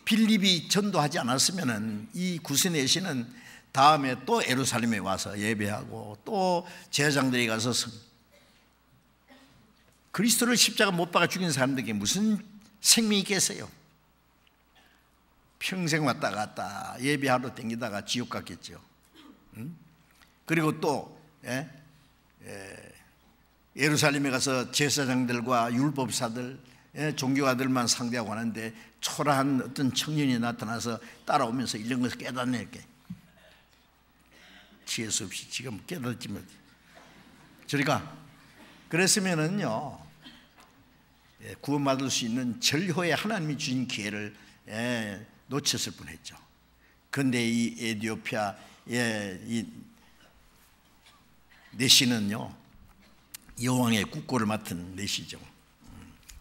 빌립이 전도하지 않았으면은 이 구스네 씨는 다음에 또 예루살렘에 와서 예배하고 또 제사장들이 가서 그리스도를 십자가 못 박아 죽인 사람들에게 무슨 생명이 있겠어요? 평생 왔다 갔다 예배하러 댕기다가 지옥 갔겠죠. 그리고 또 예루살렘에 가서 제사장들과 율법사들, 종교가들만 상대하고 하는데 초라한 어떤 청년이 나타나서 따라오면서 이런 것을 깨닫네. 이렇게 지혜수 없이 지금 깨닫지면 저리가 그랬으면은요, 구원받을 수 있는 절호의 하나님이 주신 기회를 놓쳤을 뻔했죠. 그런데 이 에티오피아 이 내시는요, 여왕의 국고를 맡은 내시죠.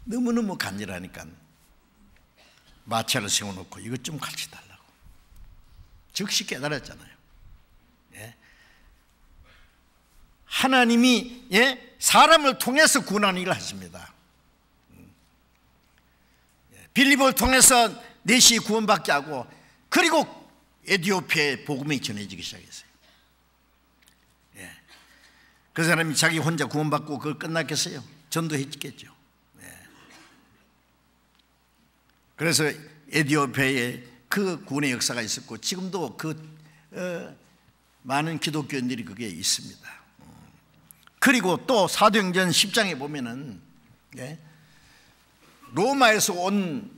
너무너무 간절하니까 마차를 세워놓고 이것 좀 같이 달라고. 즉시 깨달았잖아요. 하나님이 사람을 통해서 구원하는 일을 하십니다. 빌립을 통해서 내시 구원받게 하고, 그리고 에티오피아에 복음이 전해지기 시작했어요. 그 사람이 자기 혼자 구원받고 그걸 끝났겠어요? 전도했겠죠. 그래서 에티오피아에 그 구원의 역사가 있었고, 지금도 그 많은 기독교인들이 그게 있습니다. 그리고 또 사도행전 10장에 보면은 로마에서 온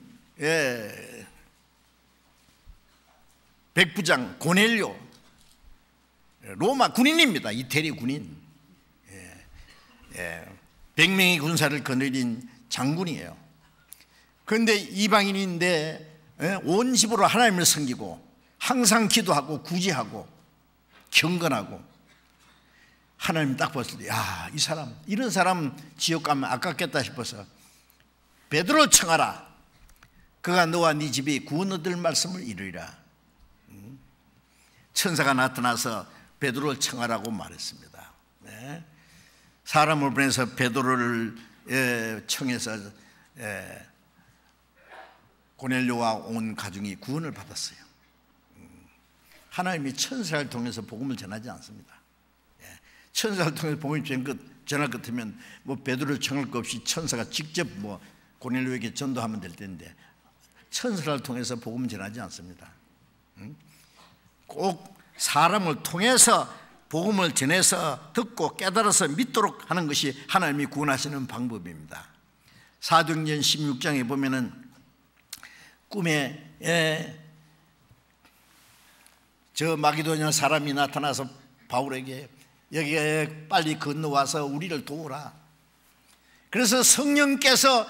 백부장 고넬료, 로마 군인입니다. 이태리 군인. 100명의 군사를 거느린 장군이에요. 그런데 이방인인데 온 집으로 하나님을 섬기고 항상 기도하고 구제하고 경건하고, 하나님 딱 봤을 때, 야, 이 사람, 이런 사람 지옥 가면 아깝겠다 싶어서 베드로 청하라. 그가 너와 네 집이 구원 얻을 말씀을 이루리라. 천사가 나타나서 베드로를 청하라고 말했습니다. 사람을 보내서 베드로를 청해서 고넬료와 온 가정이 구원을 받았어요. 하나님이 천사를 통해서 복음을 전하지 않습니다. 천사를 통해서 복음을 전할 것 같으면 뭐 베드로를 청할 것 없이 천사가 직접 뭐 고넬료에게 전도하면 될 텐데, 천사를 통해서 복음을 전하지 않습니다. 꼭 사람을 통해서 복음을 전해서 듣고 깨달아서 믿도록 하는 것이 하나님이 구원하시는 방법입니다. 사도행전 16장에 보면은 꿈에 저 마게도냐 사람이 나타나서 바울에게 여기에 빨리 건너와서 우리를 도우라. 그래서 성령께서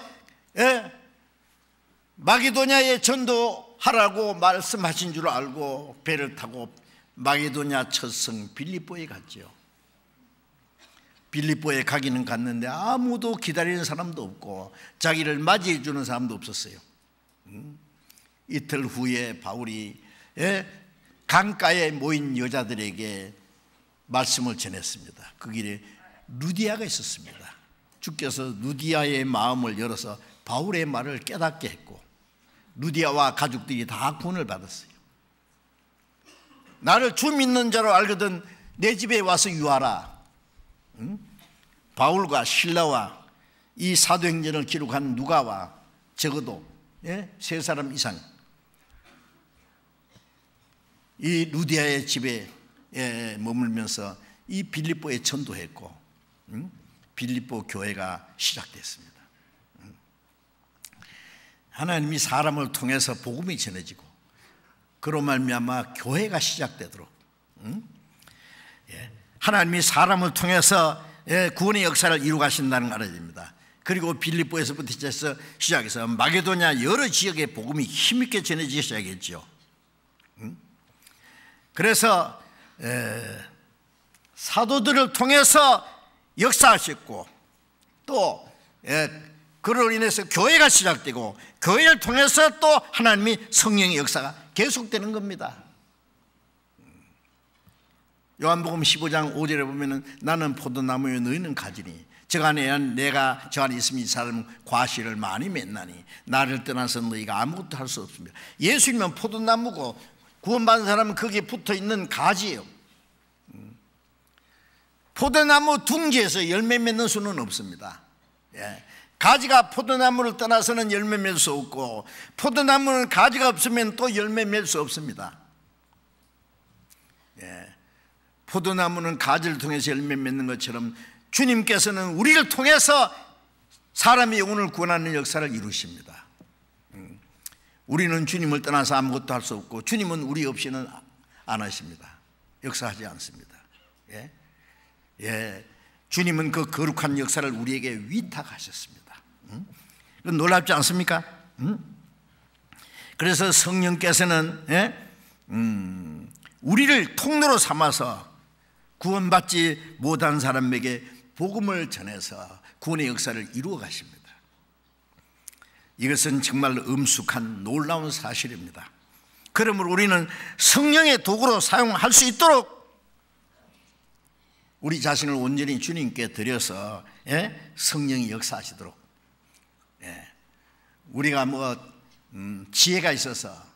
마게도냐에 전도하라고 말씀하신 줄 알고 배를 타고 마게도냐 첫 성 빌립보에 갔죠. 빌립보에 가기는 갔는데 아무도 기다리는 사람도 없고 자기를 맞이해 주는 사람도 없었어요. 이틀 후에 바울이 강가에 모인 여자들에게 말씀을 전했습니다. 그 길에 루디아가 있었습니다. 주께서 루디아의 마음을 열어서 바울의 말을 깨닫게 했고 루디아와 가족들이 다 구원을 받았어요. 나를 주 믿는 자로 알거든 내 집에 와서 유하라. 바울과 실라와 이 사도행전을 기록한 누가와 적어도 세 사람 이상 이 루디아의 집에 머물면서 이 빌립보에 전도했고 빌립보 교회가 시작됐습니다. 하나님이 사람을 통해서 복음이 전해지고 그로 말미암아 교회가 시작되도록 하나님이 사람을 통해서 구원의 역사를 이루 가신다는 걸 알아야 됩니다. 그리고 빌립보에서부터 시작해서 마게도냐 여러 지역의 복음이 힘있게 전해지기 시작했죠. 그래서 사도들을 통해서 역사하셨고 또 그로 인해서 교회가 시작되고 교회를 통해서 또 하나님이 성령의 역사가 계속되는 겁니다. 요한복음 15장 5절에 보면은 나는 포도나무요 너희는 가지니 저 안에 내가 저 안에 있으면 이 사람은 과실을 많이 맺나니 나를 떠나서 너희가 아무것도 할 수 없습니다. 예수님은 포도나무고 구원받은 사람은 거기에 붙어있는 가지예요. 포도나무 둥지에서 열매 맺는 수는 없습니다. 가지가 포도나무를 떠나서는 열매 맺을 수 없고 포도나무는 가지가 없으면 또 열매 맺을 수 없습니다. 포도나무는 가지를 통해서 열매 맺는 것처럼 주님께서는 우리를 통해서 사람의 영혼을 구원하는 역사를 이루십니다. 우리는 주님을 떠나서 아무것도 할 수 없고 주님은 우리 없이는 안 하십니다. 역사하지 않습니다. 주님은 그 거룩한 역사를 우리에게 위탁하셨습니다. 놀랍지 않습니까? 그래서 성령께서는 우리를 통로로 삼아서 구원받지 못한 사람에게 복음을 전해서 구원의 역사를 이루어 가십니다. 이것은 정말 엄숙한 놀라운 사실입니다. 그러므로 우리는 성령의 도구로 사용할 수 있도록 우리 자신을 온전히 주님께 드려서 성령이 역사하시도록 우리가 지혜가 있어서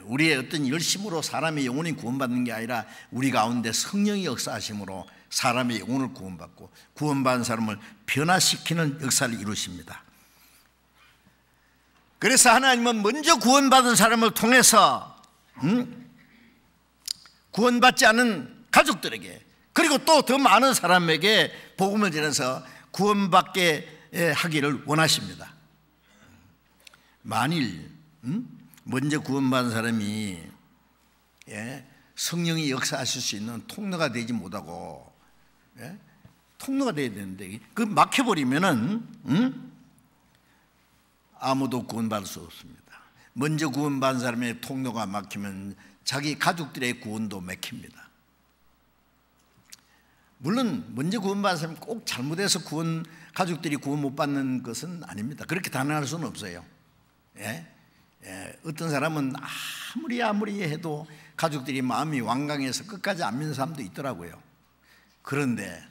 우리의 어떤 열심으로 사람의 영혼이 구원받는 게 아니라 우리 가운데 성령이 역사하심으로 사람의 영혼을 구원받고 구원받은 사람을 변화시키는 역사를 이루십니다. 그래서 하나님은 먼저 구원받은 사람을 통해서 구원받지 않은 가족들에게 그리고 또 더 많은 사람에게 복음을 전해서 구원받게 하기를 원하십니다. 만일 먼저 구원받은 사람이 성령이 역사하실 수 있는 통로가 되지 못하고 통로가 되어야 되는데 그 막혀버리면은 아무도 구원받을 수 없습니다. 먼저 구원받은 사람의 통로가 막히면 자기 가족들의 구원도 막힙니다. 물론 먼저 구원받은 사람이 꼭 잘못해서 가족들이 구원 못 받는 것은 아닙니다. 그렇게 단언할 수는 없어요. 어떤 사람은 아무리 해도 가족들이 마음이 완강해서 끝까지 안 믿는 사람도 있더라고요. 그런데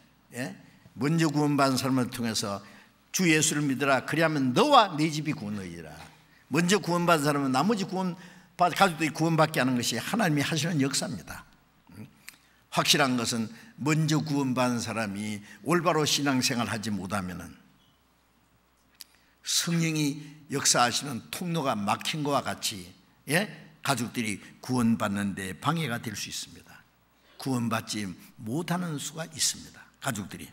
먼저 구원받은 사람을 통해서 주 예수를 믿으라 그리하면 너와 네 집이 구원하리라. 먼저 구원받은 사람은 나머지 가족들이 구원받게 하는 것이 하나님이 하시는 역사입니다. 확실한 것은 먼저 구원받은 사람이 올바로 신앙생활을 하지 못하면 성령이 역사하시는 통로가 막힌 것과 같이 가족들이 구원받는 데 방해가 될 수 있습니다. 구원받지 못하는 수가 있습니다. 가족들이.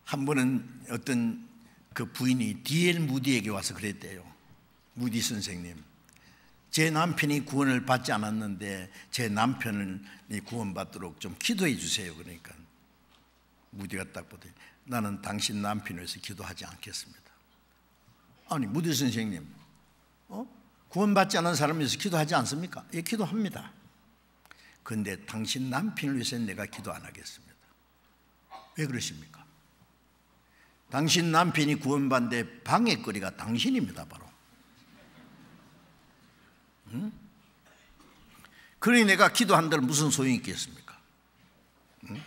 한 번은 어떤 그 부인이 D.L. 무디에게 와서 그랬대요. 무디 선생님, 제 남편이 구원을 받지 않았는데 제 남편이 구원받도록 좀 기도해 주세요. 그러니까 무디가 딱 보더니 나는 당신 남편을 위해서 기도하지 않겠습니다. 아니 무디 선생님, 구원받지 않은 사람에서 기도하지 않습니까? 예, 기도합니다. 그런데 당신 남편을 위해서는 내가 기도 안 하겠습니다. 왜 그러십니까? 당신 남편이 구원받는데 방해거리가 당신입니다, 바로. 응? 그러니 내가 기도한들 무슨 소용이 있겠습니까? 응?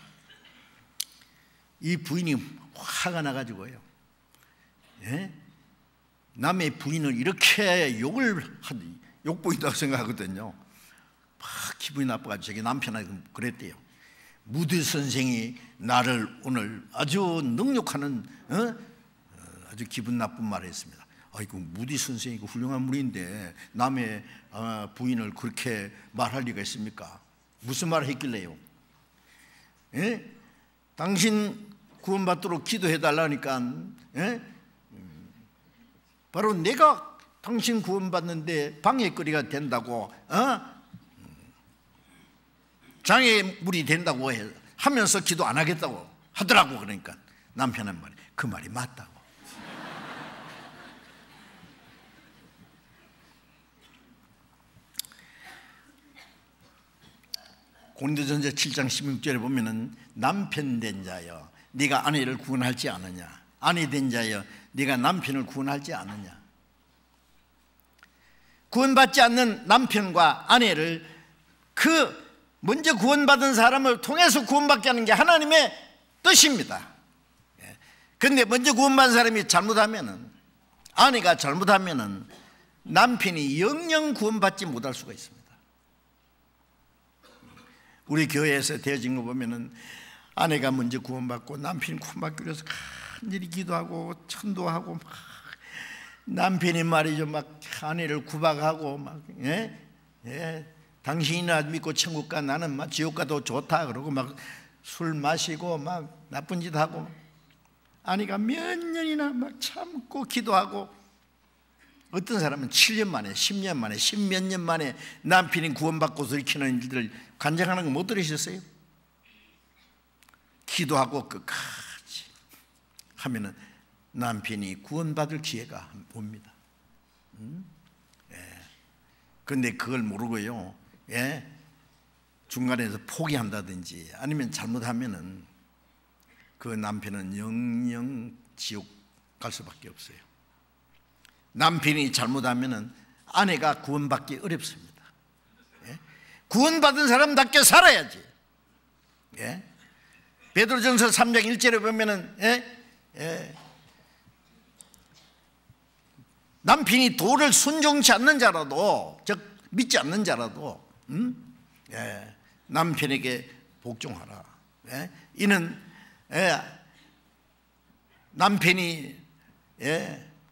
이 부인이 화가 나가지고요, 예? 남의 부인을 이렇게 욕보인다고 생각하거든요. 막 기분이 나빠가지고 자기 남편한테 그랬대요. 무디 선생이 나를 오늘 아주 능욕하는 아주 기분 나쁜 말을 했습니다. 아이고, 무디 선생이 훌륭한 분인데 남의 부인을 그렇게 말할 리가 있습니까? 무슨 말을 했길래요? 예? 당신 구원받도록 기도해달라니까, 예? 바로 내가 당신 구원받는데 방해거리가 된다고, 장애물이 된다고 하면서 기도 안 하겠다고 하더라고. 그러니까 남편은 말이 그 말이 맞다고. 고린도전서 7장 16절에 보면은 남편 된 자여 네가 아내를 구원할지 않느냐, 아내 된 자여 네가 남편을 구원할지 않느냐. 구원받지 않는 남편과 아내를 먼저 구원받은 사람을 통해서 구원받게 하는 게 하나님의 뜻입니다. 그런데 먼저 구원받은 사람이 잘못하면은, 아내가 잘못하면은 남편이 영영 구원받지 못할 수가 있습니다. 우리 교회에서 되어진 거 보면은 아내가 먼저 구원받고 남편이 구원받기 위해서 간절히 기도하고 천도하고 막, 남편이 말이죠, 막 아내를 구박하고 막, 당신이나 믿고 천국 가, 나는 막 지옥 가도 좋다 그러고 막 술 마시고 막 나쁜 짓 하고, 아내가 몇 년이나 막 참고 기도하고, 어떤 사람은 7년 만에 10년 만에 10몇 년 만에 남편이 구원받고서 일으키는 일들을 간증하는 거 못 들으셨어요? 기도하고 끝까지 하면은 남편이 구원받을 기회가 옵니다. 그런데 그걸 모르고요, 중간에서 포기한다든지 아니면 잘못하면은 그 남편은 영영 지옥 갈 수밖에 없어요. 남편이 잘못하면은 아내가 구원받기 어렵습니다. 구원받은 사람답게 살아야지. 베드로전서 3장 1절에 보면은 남편이 도를 순종치 않는 자라도, 즉 믿지 않는 자라도 남편에게 복종하라. 이는 남편이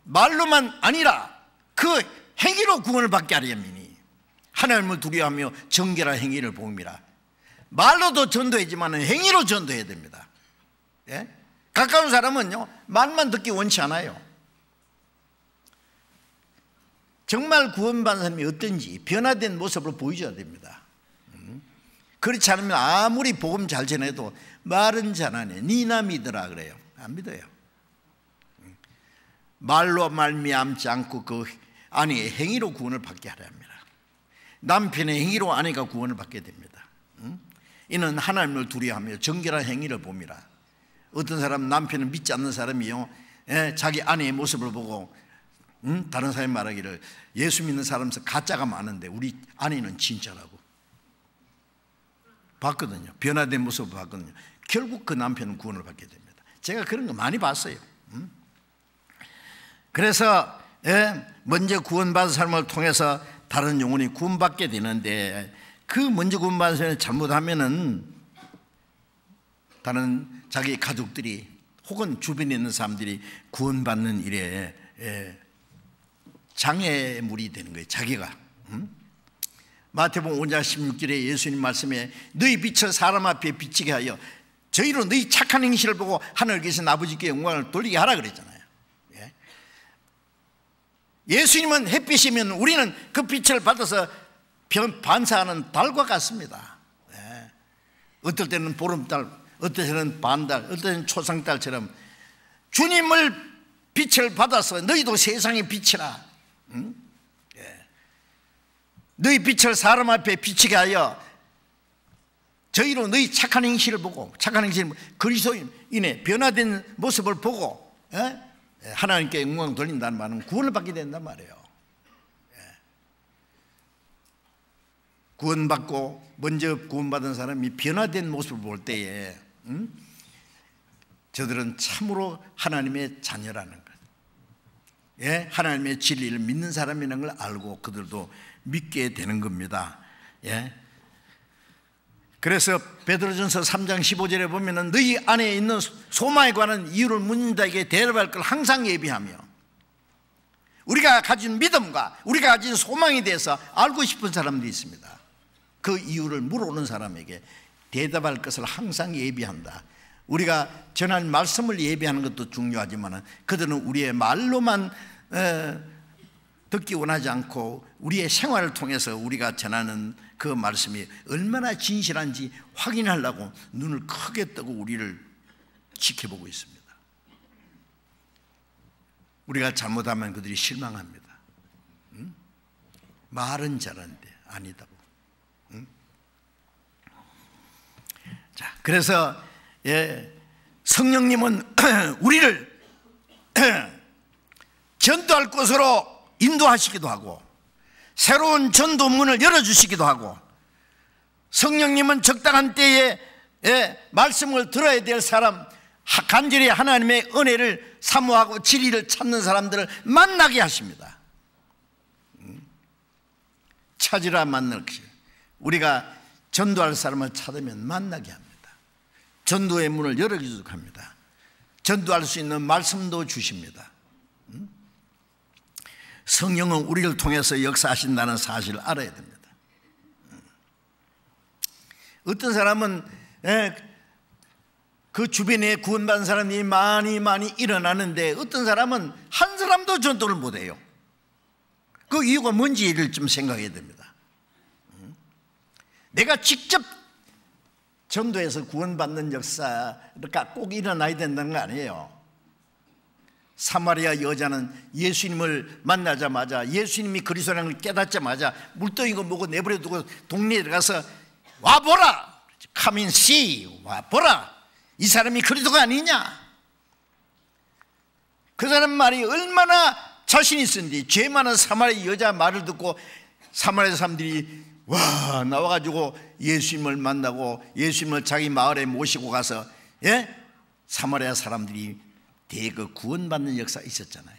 말로만 아니라 그 행위로 구원을 받게 하려니니 하나님을 두려워하며 정결한 행위를 봅니다. 말로도 전도하지만 행위로 전도해야 됩니다. 가까운 사람은요, 말만 듣기 원치 않아요. 정말 구원받은 사람이 어떤지 변화된 모습을 보여줘야 됩니다. 그렇지 않으면 아무리 복음 잘 전해도 말은 잘하네, 니나 믿으라 그래요. 안 믿어요. 말로 말미암지 않고 그 아내의 행위로 구원을 받게 하려 합니다. 남편의 행위로 아내가 구원을 받게 됩니다. 이는 하나님을 두려워하며 정결한 행위를 봅니다. 어떤 사람, 남편을 믿지 않는 사람이요, 자기 아내의 모습을 보고 다른 사람이 말하기를 예수 믿는 사람에서 가짜가 많은데 우리 아내는 진짜라고 봤거든요. 변화된 모습을 봤거든요. 결국 그 남편은 구원을 받게 됩니다. 제가 그런 거 많이 봤어요. 그래서 먼저 구원받은 사람을 통해서 다른 영혼이 구원받게 되는데, 그 먼저 구원받은 사람이 잘못하면은 다른 자기 가족들이 혹은 주변에 있는 사람들이 구원받는 일에 장애물이 되는 거예요. 자기가. 마태복음 5장 16절에 예수님 말씀에 너희 빛을 사람 앞에 비치게 하여 저희로 너희 착한 행실을 보고 하늘 계신 아버지께 영광을 돌리게 하라 그랬잖아요. 예수님은 햇빛이면 우리는 그 빛을 받아서 반사하는 달과 같습니다. 어떨 때는 보름달, 어떨 때는 반달, 어떨 때는 초상달처럼 주님을 빛을 받아서 너희도 세상의 빛이라. 너희 빛을 사람 앞에 비치게 하여 저희로 너희 착한 행실을 보고, 착한 행실, 그리스도인의 변화된 모습을 보고 하나님께 영광 돌린다는 말은 구원을 받게 된단 말이에요. 구원받고 먼저 구원받은 사람이 변화된 모습을 볼 때에 저들은 참으로 하나님의 자녀라는 것, 하나님의 진리를 믿는 사람이라는 걸 알고 그들도 믿게 되는 겁니다. 그래서 베드로전서 3장 15절에 보면은 너희 안에 있는 소망에 관한 이유를 묻는 자에게 대답할 걸 항상 예비하며, 우리가 가진 믿음과 우리가 가진 소망에 대해서 알고 싶은 사람들이 있습니다. 그 이유를 물어오는 사람에게 대답할 것을 항상 예비한다. 우리가 전하는 말씀을 예비하는 것도 중요하지만 그들은 우리의 말로만 듣기 원하지 않고 우리의 생활을 통해서 우리가 전하는 그 말씀이 얼마나 진실한지 확인하려고 눈을 크게 뜨고 우리를 지켜보고 있습니다. 우리가 잘못하면 그들이 실망합니다. 말은 잘하는데 아니다고. 자, 그래서 성령님은 우리를 전도할 곳으로 인도하시기도 하고 새로운 전도문을 열어주시기도 하고, 성령님은 적당한 때에 말씀을 들어야 될 사람, 간절히 하나님의 은혜를 사모하고 진리를 찾는 사람들을 만나게 하십니다. 찾으라 만날 길. 우리가 전도할 사람을 찾으면 만나게 합니다. 전도의 문을 열어주도록 합니다. 전도할 수 있는 말씀도 주십니다. 성령은 우리를 통해서 역사하신다는 사실을 알아야 됩니다. 어떤 사람은 그 주변에 구원받은 사람이 많이 일어나는데 어떤 사람은 한 사람도 전도를 못해요. 그 이유가 뭔지를 좀 생각해야 됩니다. 내가 직접 전도해서 구원받는 역사가 꼭 일어나야 된다는 거 아니에요. 사마리아 여자는 예수님을 만나자마자, 예수님이 그리스도라는 걸 깨닫자마자 물동이고 뭐고 내버려두고 동네에 들어가서 와보라, come and see, 와보라, 이 사람이 그리스도가 아니냐. 그 사람 말이 얼마나 자신 있었는지, 죄 많은 사마리아 여자 말을 듣고 사마리아 사람들이 와 나와가지고 예수님을 만나고 예수님을 자기 마을에 모시고 가서 사마리아 사람들이 대거 구원받는 역사가 있었잖아요.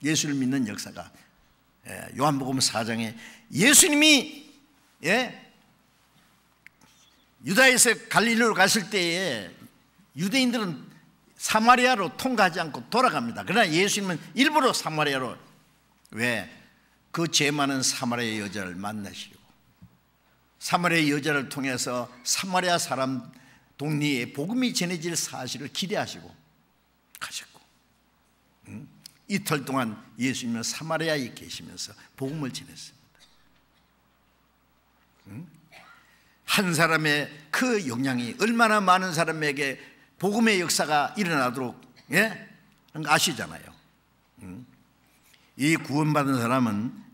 예수를 믿는 역사가. 요한복음 4장에 예수님이 유다에서 갈릴리로 갔을 때에 유대인들은 사마리아로 통과하지 않고 돌아갑니다. 그러나 예수님은 일부러 사마리아로, 왜? 그 죄 많은 사마리아 여자를 만나시려고. 사마리아 여자를 통해서 사마리아 사람 동네에 복음이 전해질 사실을 기대하시고 가셨고, 이틀 동안 예수님은 사마리아에 계시면서 복음을 전했습니다. 한 사람의 그 영향이 얼마나 많은 사람에게 복음의 역사가 일어나도록 아시잖아요. 이 구원받은 사람은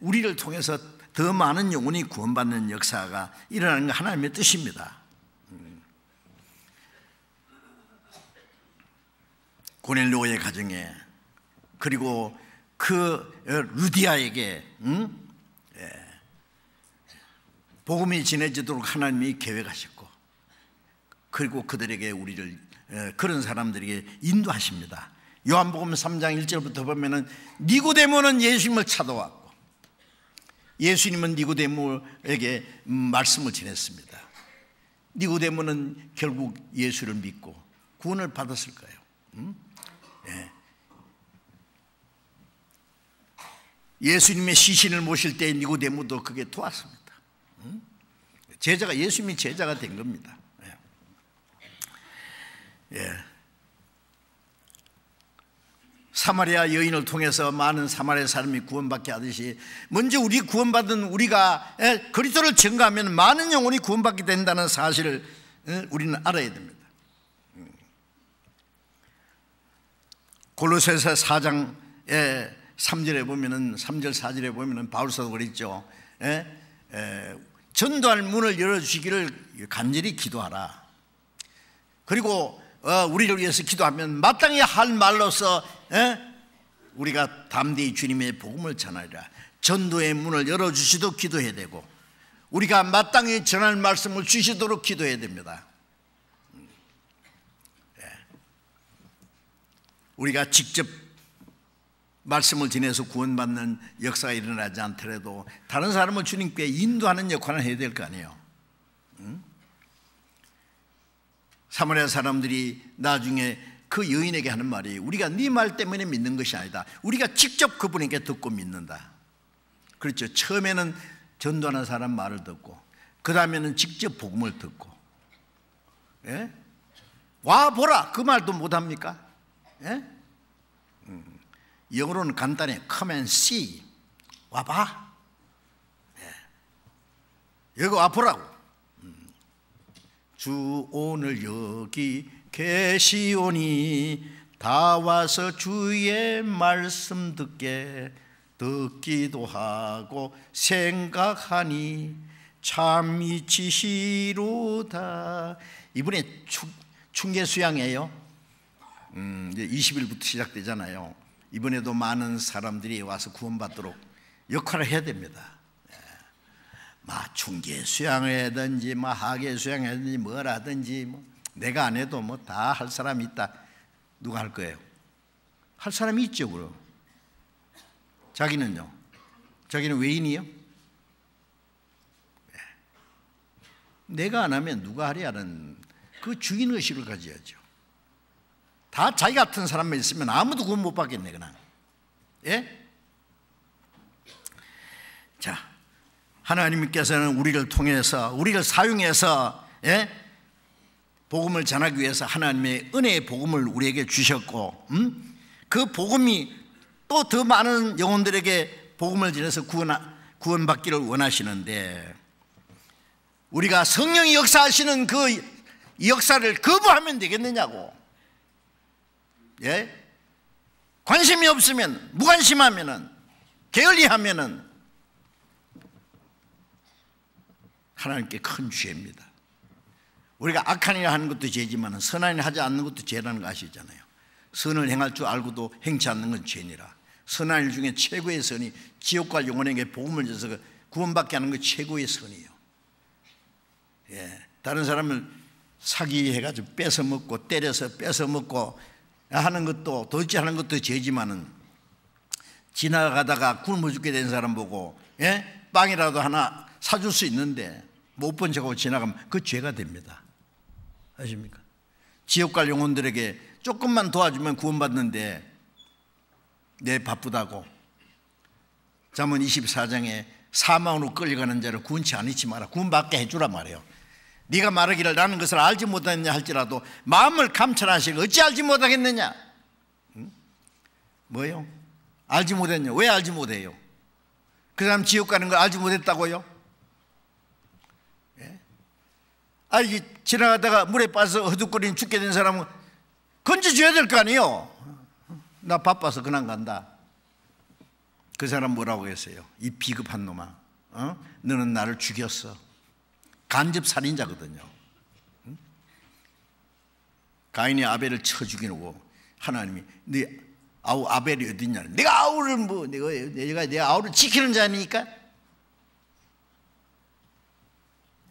우리를 통해서 더 많은 영혼이 구원받는 역사가 일어나는 게 하나님의 뜻입니다. 고넬료의 가정에, 그리고 그 루디아에게 복음이 전해지도록 하나님이 계획하셨고, 그리고 그들에게 우리를, 그런 사람들에게 인도하십니다. 요한복음 3장 1절부터 보면은 니고데모는 예수님을 찾아왔고 예수님은 니고데모에게 말씀을 전했습니다. 니고데모는 결국 예수를 믿고 구원을 받았을까요? 예수님의 시신을 모실 때 니고데모도 그게 도왔습니다. 제자가, 예수님이 제자가 된 겁니다. 사마리아 여인을 통해서 많은 사마리아 사람이 구원받게 하듯이 먼저 우리 구원받은 우리가 그리스도를 증거하면 많은 영혼이 구원받게 된다는 사실을 우리는 알아야 됩니다. 골로새서 4장에 3절에 보면은 3절 4절에 보면은 바울사도 그랬죠. 전도할 문을 열어주시기를 간절히 기도하라. 그리고 우리를 위해서 기도하면 마땅히 할 말로서 우리가 담대히 주님의 복음을 전하리라. 전도의 문을 열어주시도록 기도해야 되고, 우리가 마땅히 전할 말씀을 주시도록 기도해야 됩니다. 우리가 직접 말씀을 전해서 구원받는 역사가 일어나지 않더라도 다른 사람을 주님께 인도하는 역할을 해야 될 거 아니에요. 사마리아 사람들이 나중에 그 여인에게 하는 말이, 우리가 네 말 때문에 믿는 것이 아니다. 우리가 직접 그분에게 듣고 믿는다. 그렇죠. 처음에는 전도하는 사람 말을 듣고, 그 다음에는 직접 복음을 듣고, 와보라 그 말도 못합니까? 영어로는 간단해. Come and see. 와봐. 여기 와보라고. 주 오늘 여기 계시오니 다 와서 주의 말씀 듣기도 하고 생각하니 참 이치시로다. 이번에 충계 수양이에요. 이제 20일부터 시작되잖아요. 이번에도 많은 사람들이 와서 구원받도록 역할을 해야 됩니다. 충계 수양을 하든지 하계 수양을 하든지 뭘 하든지 내가 안 해도 다 할 사람이 있다. 누가 할 거예요? 할 사람이 있죠. 그럼 자기는요? 자기는 외인이요? 내가 안 하면 누가 하랴는 그 주인의식을 가져야죠. 다 자기 같은 사람만 있으면 아무도 구원 못 받겠네 그냥. 자, 하나님께서는 우리를 통해서, 우리를 사용해서 복음을 전하기 위해서 하나님의 은혜의 복음을 우리에게 주셨고, 그 복음이 또 더 많은 영혼들에게 복음을 전해서 구원받기를 원하시는데, 우리가 성령이 역사하시는 그 역사를 거부하면 되겠느냐고. 관심이 없으면, 무관심하면은, 게을리하면은 하나님께 큰 죄입니다. 우리가 악한 일을 하는 것도 죄지만 선한 일을 하지 않는 것도 죄라는 거 아시잖아요. 선을 행할 줄 알고도 행치 않는 건 죄니라. 선한 일 중에 최고의 선이 지옥과 영혼에게 복음을 줘서 구원받게 하는 게 최고의 선이에요. 다른 사람을 사기해가지고 뺏어먹고 때려서 뺏어먹고 하는 것도, 도둑질하는 것도 죄지만은 지나가다가 굶어 죽게 된 사람 보고 빵이라도 하나 사줄 수 있는데 못 본 척하고 지나가면 그 죄가 됩니다. 아십니까? 지옥 갈 영혼들에게 조금만 도와주면 구원받는데 내 바쁘다고 잠언 24장에 사망으로 끌려가는 자를 구원치 않지 마라. 구원받게 해주라 말이에요. 네가 말하기를 나는 것을 알지 못하느냐 할지라도 마음을 감찰하시고 어찌 알지 못하겠느냐? 뭐요? 알지 못했냐? 왜 알지 못해요? 그 사람 지옥 가는 걸 알지 못했다고요? 이게 지나가다가 물에 빠져서 허둑거리는 죽게 된 사람은 건져줘야 될 거 아니에요? 나 바빠서 그냥 간다. 그 사람 뭐라고 했어요? 이 비겁한 놈아, 너는 나를 죽였어. 간접 살인자거든요. 가인이 아벨을 쳐 죽이고 하나님이 네 아벨이 어딨냐? 내가 아우를 내가 내 아우를 지키는 자니까.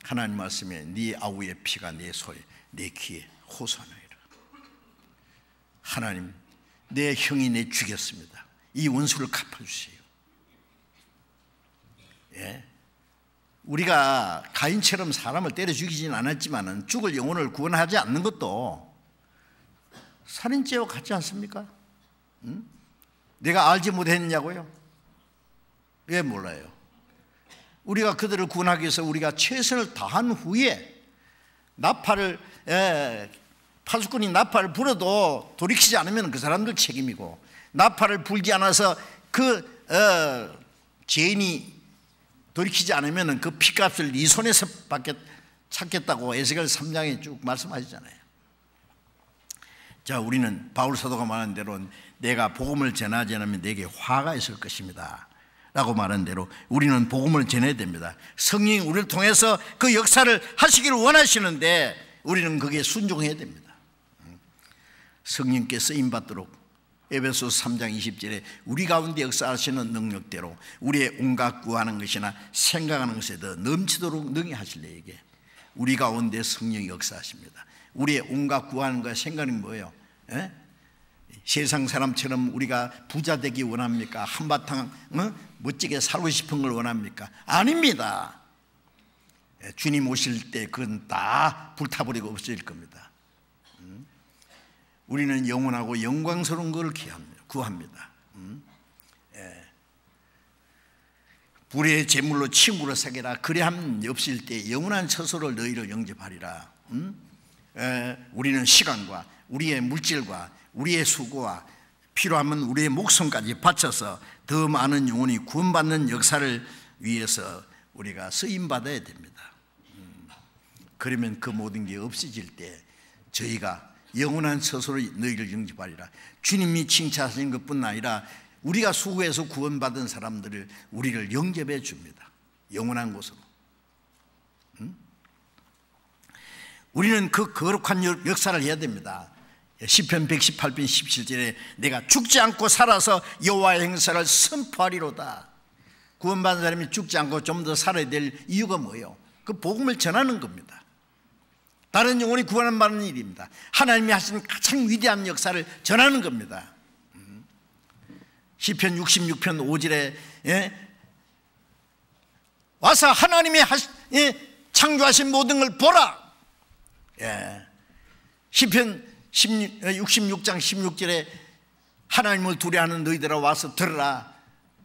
하나님 말씀에 네 아우의 피가 내 소에 내 귀에 호소하느니라. 하나님, 내 형이 내 죽였습니다. 이 원수를 갚아주세요. 우리가 가인처럼 사람을 때려 죽이지는 않았지만 죽을 영혼을 구원하지 않는 것도 살인죄와 같지 않습니까? 내가 알지 못했냐고요? 왜 몰라요? 우리가 그들을 구원하기 위해서 우리가 최선을 다한 후에 파수꾼이 나팔을 불어도 돌이키지 않으면 그 사람들 책임이고, 나팔을 불지 않아서 그 죄인이 돌이키지 않으면 그 피값을 네 손에서 찾겠다고 에스겔 3장에 쭉 말씀하시잖아요. 자, 우리는 바울 사도가 말한 대로 내가 복음을 전하지 않으면 내게 화가 있을 것입니다 라고 말한 대로 우리는 복음을 전해야 됩니다. 성령이 우리를 통해서 그 역사를 하시기를 원하시는데 우리는 거기에 순종해야 됩니다. 성령께 쓰임받도록 에베소서 3장 20절에 우리 가운데 역사하시는 능력대로 우리의 온갖 구하는 것이나 생각하는 것에 더 넘치도록 능히 하실래에게 우리 가운데 성령이 역사하십니다. 우리의 온갖 구하는 것 생각은 뭐예요? 에? 세상 사람처럼 우리가 부자 되기 원합니까? 한바탕 멋지게 살고 싶은 걸 원합니까? 아닙니다. 주님 오실 때 그건 다 불타버리고 없어질 겁니다. 우리는 영원하고 영광스러운 걸 구합니다. 불의 제물로 친구로 사귀라. 그리함 없을 때 영원한 처소를 너희를 영접하리라. 우리는 시간과 우리의 물질과 우리의 수고와 필요하면 우리의 목숨까지 바쳐서 더 많은 영혼이 구원받는 역사를 위해서 우리가 쓰임받아야 됩니다. 그러면 그 모든 게 없어질 때 저희가 영원한 처소로 너희를 영접하리라. 주님이 칭찬하신 것뿐 아니라 우리가 수고해서 구원받은 사람들을 우리를 영접해 줍니다. 영원한 곳으로. 우리는 그 거룩한 역사를 해야 됩니다. 시편 118편 17절에 내가 죽지 않고 살아서 여호와의 행사를 선포하리로다. 구원받은 사람이 죽지 않고 좀 더 살아야 될 이유가 뭐예요? 그 복음을 전하는 겁니다. 다른 영혼이 구원받는 일입니다. 하나님이 하신 가장 위대한 역사를 전하는 겁니다. 시편 66편 5절에 와서 하나님이 창조하신 모든 걸 보라. 시편 66장 16절에 하나님을 두려워하는 너희들아 와서 들으라.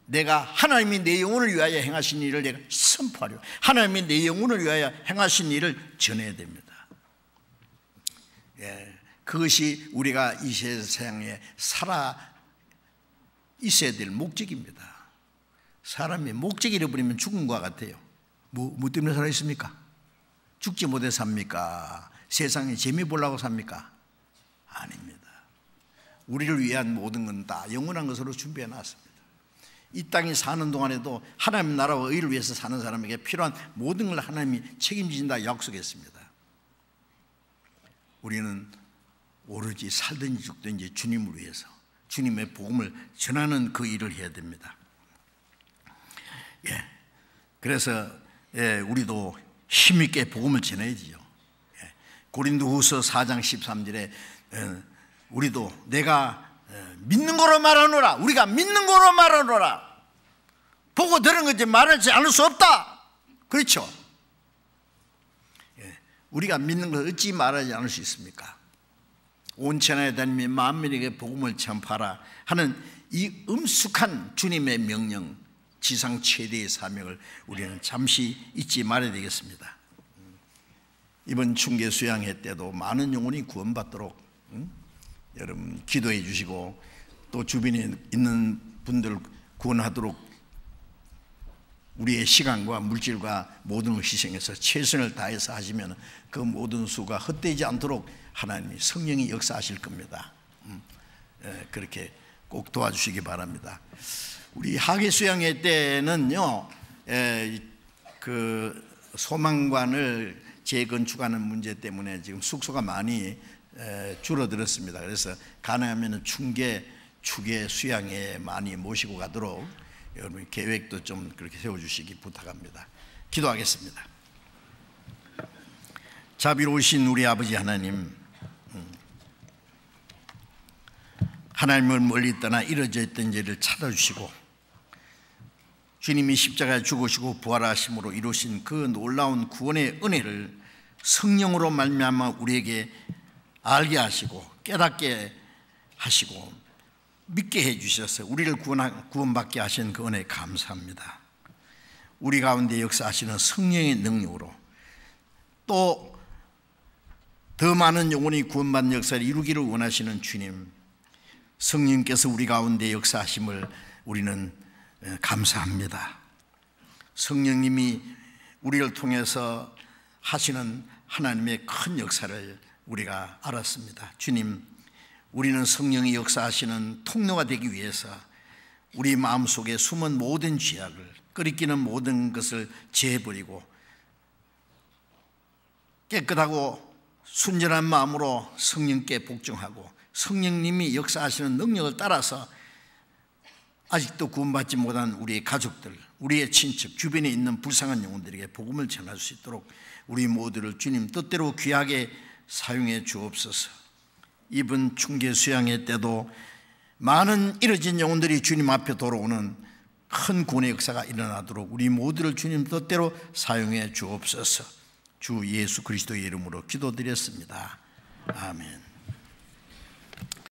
내가 하나님이 내 영혼을 위하여 행하신 일을 내가 선포하려. 하나님이 내 영혼을 위하여 행하신 일을 전해야 됩니다. 그것이 우리가 이 세상에 살아 있어야 될 목적입니다. 사람이 목적 잃어버리면 죽은 것 같아요. 뭐 때문에 살아 있습니까? 죽지 못해 삽니까? 세상에 재미 보려고 삽니까? 아닙니다. 우리를 위한 모든 건 다 영원한 것으로 준비해 놨습니다. 이 땅에 사는 동안에도 하나님 나라와 의를 위해서 사는 사람에게 필요한 모든 걸 하나님이 책임진다 약속했습니다. 우리는 오로지 살든지 죽든지 주님을 위해서 주님의 복음을 전하는 그 일을 해야 됩니다. 그래서 우리도 힘있게 복음을 전해야지요. 고린도후서 4장 13절에 우리도 내가 믿는 거로 말하노라. 우리가 믿는 거로 말하노라. 보고 들은 거지 말하지 않을 수 없다. 그렇죠? 우리가 믿는 걸 어찌 말하지 않을 수 있습니까? 온 천하에 다니며 만민에게 복음을 전파하라 하는 이 엄숙한 주님의 명령, 지상 최대의 사명을 우리는 잠시 잊지 말아야 되겠습니다. 이번 중계 수양회 때도 많은 영혼이 구원받도록 여러분 기도해 주시고 또 주변에 있는 분들 구원하도록 우리의 시간과 물질과 모든 걸 희생해서 최선을 다해서 하시면 그 모든 수가 헛되지 않도록 하나님이 성령이 역사하실 겁니다. 그렇게 꼭 도와주시기 바랍니다. 우리 학예 수양회 때는요, 그 소망관을 재건축하는 문제 때문에 지금 숙소가 많이 줄어들었습니다. 그래서 가능하면 충계 축의 수양회에 많이 모시고 가도록 여러분 계획도 좀 그렇게 세워주시기 부탁합니다. 기도하겠습니다. 자비로우신 우리 아버지 하나님, 하나님을 멀리 떠나 이루어져 있던 일을 찾아주시고 주님이 십자가에 죽으시고 부활하심으로 이루신 그 놀라운 구원의 은혜를 성령으로 말미암아 우리에게 알게 하시고 깨닫게 하시고 믿게 해주셔서 우리를 구원받게 하신 그 은혜에 감사합니다. 우리 가운데 역사하시는 성령의 능력으로 또 더 많은 영혼이 구원받는 역사를 이루기를 원하시는 주님, 성령께서 우리 가운데 역사하심을 우리는 감사합니다. 성령님이 우리를 통해서 하시는 하나님의 큰 역사를 우리가 알았습니다. 주님, 우리는 성령이 역사하시는 통로가 되기 위해서 우리 마음속에 숨은 모든 죄악을, 끓이끼는 모든 것을 제해버리고 깨끗하고 순전한 마음으로 성령께 복종하고 성령님이 역사하시는 능력을 따라서 아직도 구원받지 못한 우리의 가족들, 우리의 친척, 주변에 있는 불쌍한 영혼들에게 복음을 전할 수 있도록 우리 모두를 주님 뜻대로 귀하게 사용해 주옵소서. 이번 충계 수양회 때도 많은 잃어진 영혼들이 주님 앞에 돌아오는 큰 구원의 역사가 일어나도록 우리 모두를 주님 뜻대로 사용해 주옵소서. 주 예수 그리스도의 이름으로 기도드렸습니다. 아멘.